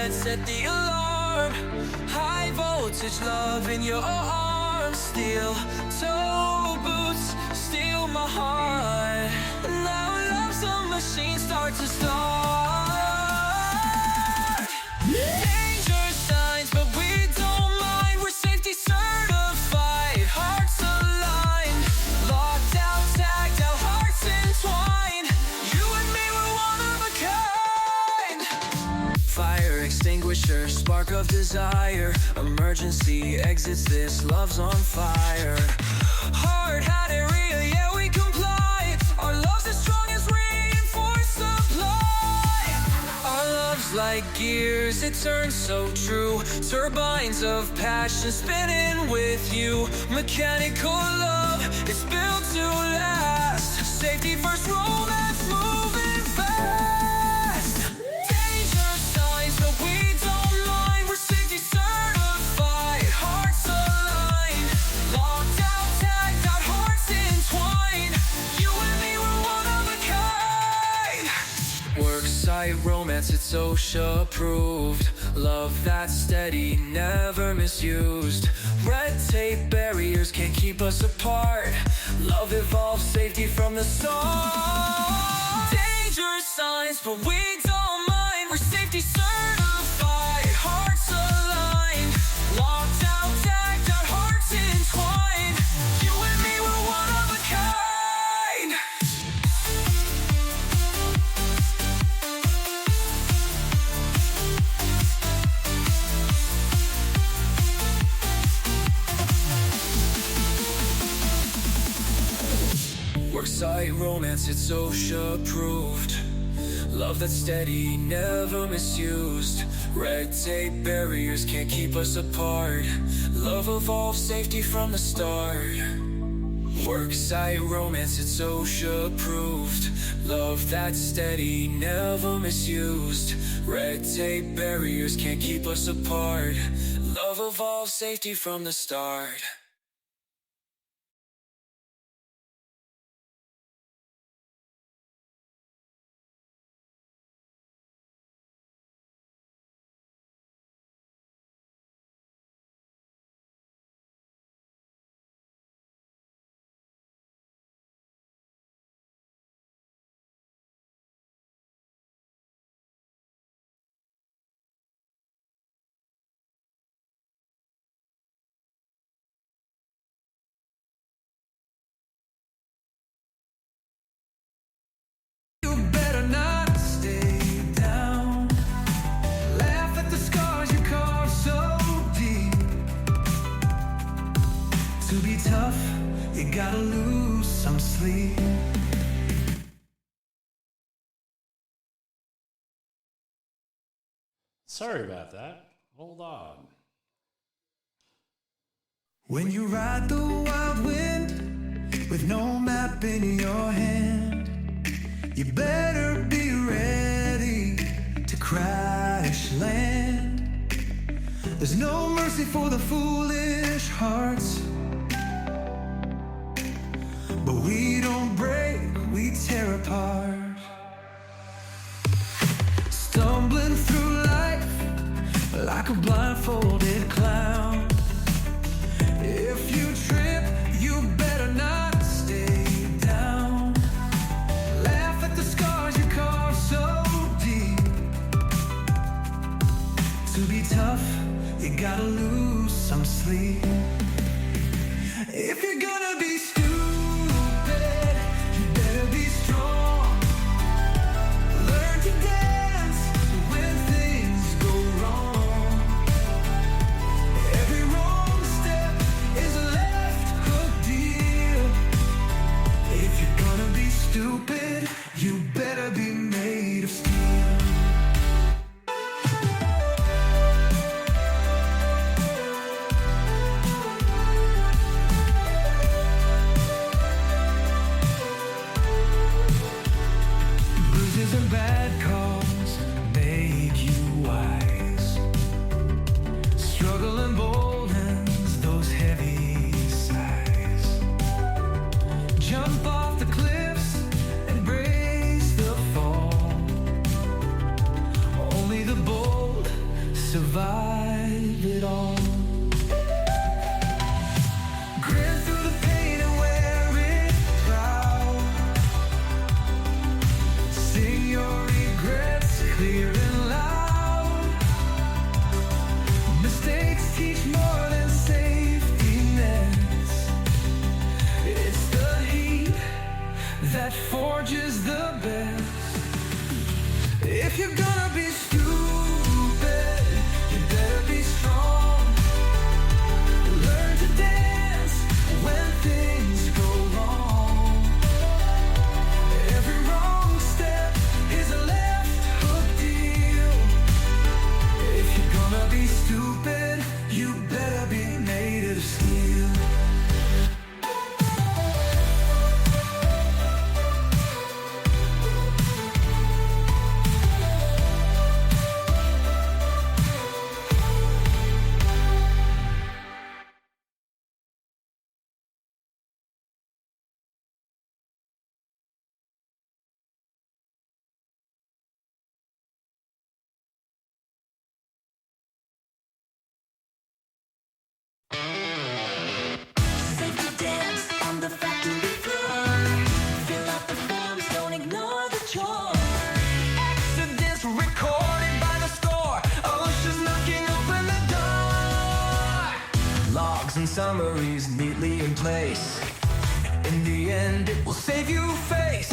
Speaker 6: Set the alarm. High voltage love in your arms. Steel toe boots steal my heart. Now love's a machine start to start. spark of desire. Emergency exits, this love's on fire. Hard hat area, yeah, we comply. Our love's as strong as reinforced supply. Our love's like gears, it turns so true. Turbines of passion spinning with you. Mechanical love, it's built to last. Safety first, romance moving fast. Danger signs, but we don't mind. We're safety certified, hearts aligned. Locked out, tagged out, hearts entwined. You and me, we're one of a kind. Worksite romance, it's OSHA approved. Love that's steady, never misused. Red tape barriers can't keep us apart. Love evolves, safety from the start. Danger signs, but we don't mind. We're safety certified, hearts aligned. Locked out, tagged out, hearts entwined. You and me, we're one of a kind. Worksite romance, it's OSHA approved. Love that's steady, never misused. Red tape barriers can't keep us apart. Love evolves, safety from the start. Worksite romance, it's OSHA approved. Love that's steady, never misused. Red tape barriers can't keep us apart. Love evolves, safety from the start. You better not stay down. Laugh at the scars you carved so deep. To be tough, you gotta lose some sleep.
Speaker 1: Sorry about that. Hold on.
Speaker 6: When you ride the wild wind with no map in your hand, you better be ready to crash land. There's no mercy for the foolish hearts, but we don't break, we tear apart. Stumbling through life like a blindfolded clown. If you trip, you better not stay down. Laugh at the scars you carved so deep. To be tough, you gotta lose some sleep. If you're gonna be stupid, you better be strong. Learn to dance when things go wrong. Every wrong step is a left hook deal. If you're gonna be stupid, you better be made of steel. logs and summaries neatly in place. In the end, it will save you face.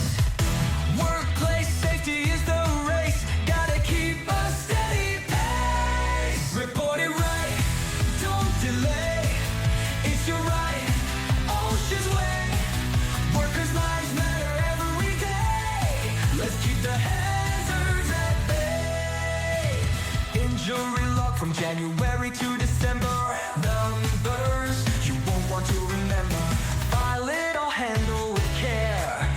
Speaker 6: Workplace safety is the race. Gotta keep a steady pace. Report it right, don't delay. It's your right, OSHA's way. Workers' lives matter every day. Let's keep the hazards at bay. Injury log from January to December. Numbers you won't want to remember. File it all, handle with care.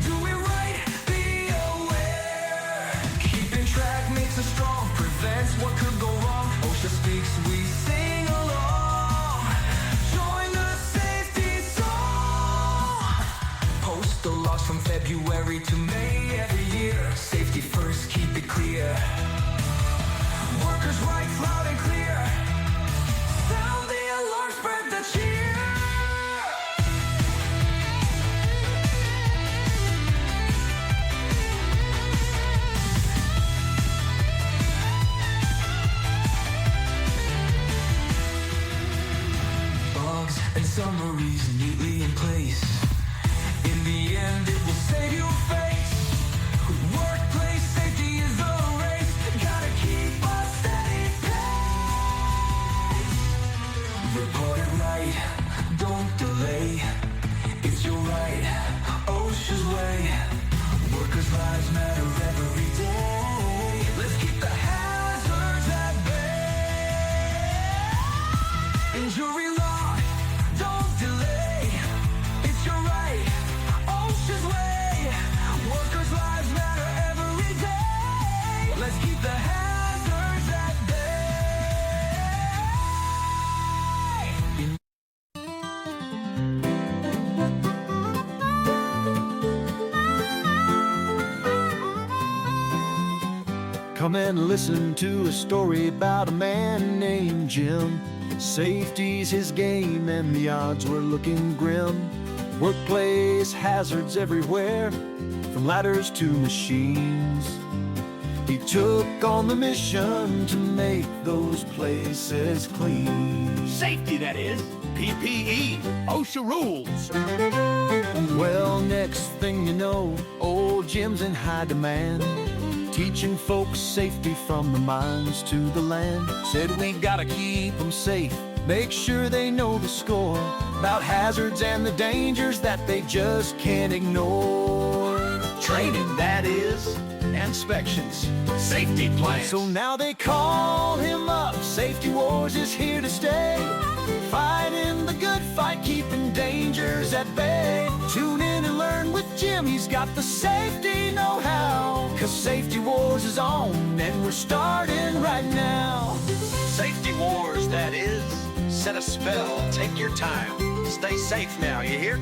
Speaker 6: Do it right, be aware. Keeping track makes us strong, prevents what could go wrong. OSHA speaks, we sing along. Join the safety song. Postal logs from February to May every year. Safety first, keep it clear. Workers' rights loud and clear. Sound the alarm, spread the cheer. Logs and summaries neatly in place. In the end, it will save you face. Workplace safety is the race. Gotta keep a steady pace. Report it right, don't delay. It's your right, OSHA's way. Workers' lives matter every day. Let's keep the hazards at bay. Injury log, don't delay. It's your right, OSHA's way. Workers' lives matter every day. Let's keep the hazards at bay.
Speaker 15: Come and listen to a story about a man named Jim. Safety's his game and the odds were looking grim. Workplace hazards everywhere, from ladders to machines. He took on the mission to make those places clean.
Speaker 16: Safety, that is. PPE. OSHA rules.
Speaker 15: Well, next thing you know, old Jim's in high demand, teaching folks safety from the mines to the land. Said we gotta keep them safe, make sure they know the score, about hazards and the dangers that they just can't ignore.
Speaker 16: Training, that is. Inspections. Safety plans.
Speaker 15: So now they call him up, Safety Wars is here to stay. Fighting the good fight, keeping dangers at bay. Tune in and learn with Jim, he's got the safety know-how. Cause Safety Wars is on, and we're starting right now.
Speaker 16: Safety Wars, that is. Set a spell, take your time. Stay safe now, you hear?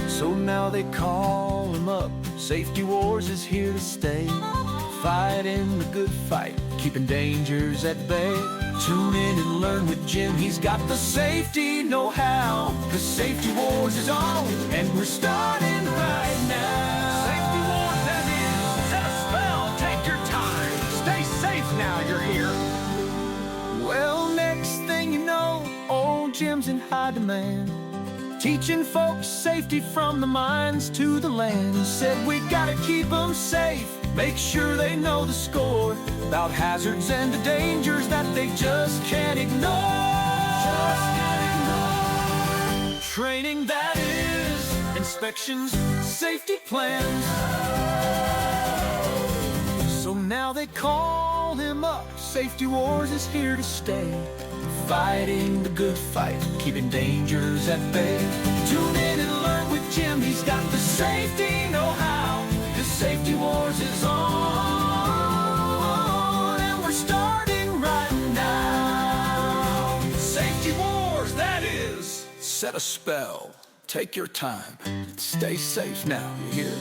Speaker 15: So now they call him up, Safety Wars is here to stay. Fighting the good fight, keeping dangers at bay. Tune in and learn with Jim, he's got the safety know-how. Cause Safety Wars is on, and we're starting right now.
Speaker 16: Safety Wars, that is. Set a spell, take your time. Stay safe now, you're here.
Speaker 15: Well, next thing you know, old Jim's in high demand, teaching folks safety from the mines to the land. He said we gotta keep them safe, make sure they know the score, about hazards and the dangers that they just can't ignore. Training, that is. Inspections, safety plans. So now they call him up, Safety Wars is here to stay. Fighting the good fight, keeping dangers at bay. Tune in and learn with Jim, he's got the safety know-how. The Safety Wars is on, and we're starting right now. Safety Wars, that is. Set a spell, take your time. Stay safe now, you hear?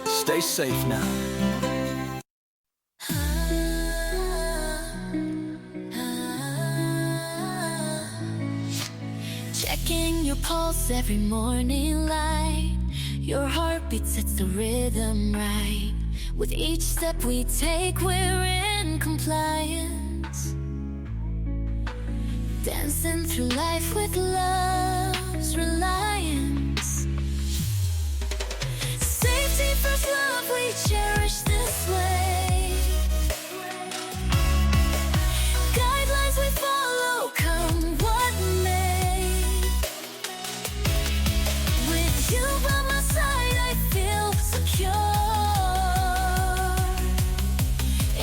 Speaker 15: Stay safe now.
Speaker 17: Checking your pulse every morning light. Your heartbeat sets the rhythm right. With each step we take, we're in compliance. Dancing through life with love's reliance. Safety first, love we cherish this way. Guidelines we follow, come what may. With you by my side, I feel secure.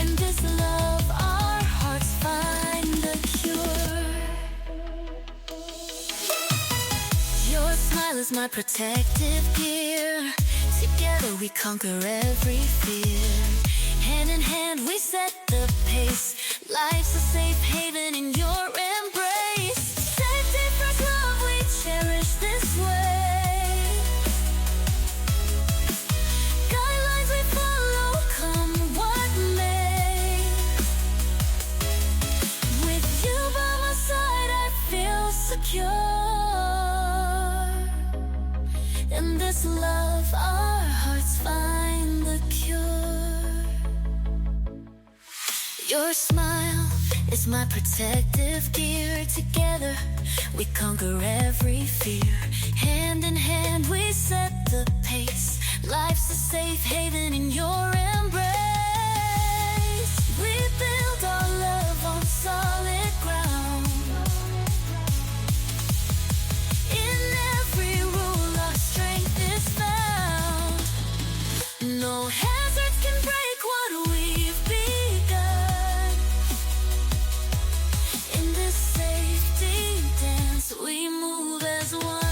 Speaker 17: In this love, our hearts find the cure. Your smile is my protective gear. Together we conquer every fear. Hand in hand we set the pace. Life's a safe haven in your embrace. Safety first, love we cherish this way. Guidelines we follow, come what may. With you by my side, I feel secure. In this love, our hearts find the cure. Your smile is my protective gear. Together we conquer every fear. Hand in hand we set the pace. Life's a safe haven in your embrace. We build our love on solid ground. In every rule our strength is found. No hazards can break what we've begun. In this safety dance we move as one.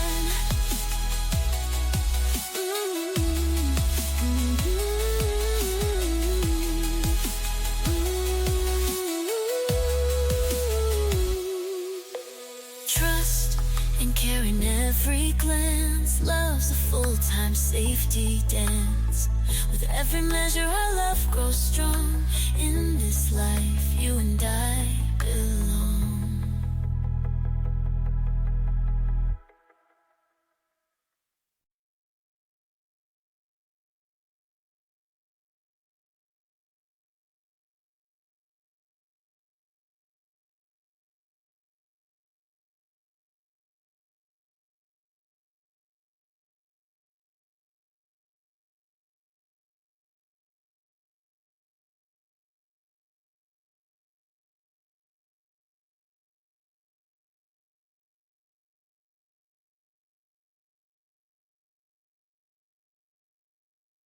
Speaker 17: Trust and care in every glance. Love's a full-time safety dance. With every measure our love grows strong. In this life you and I belong.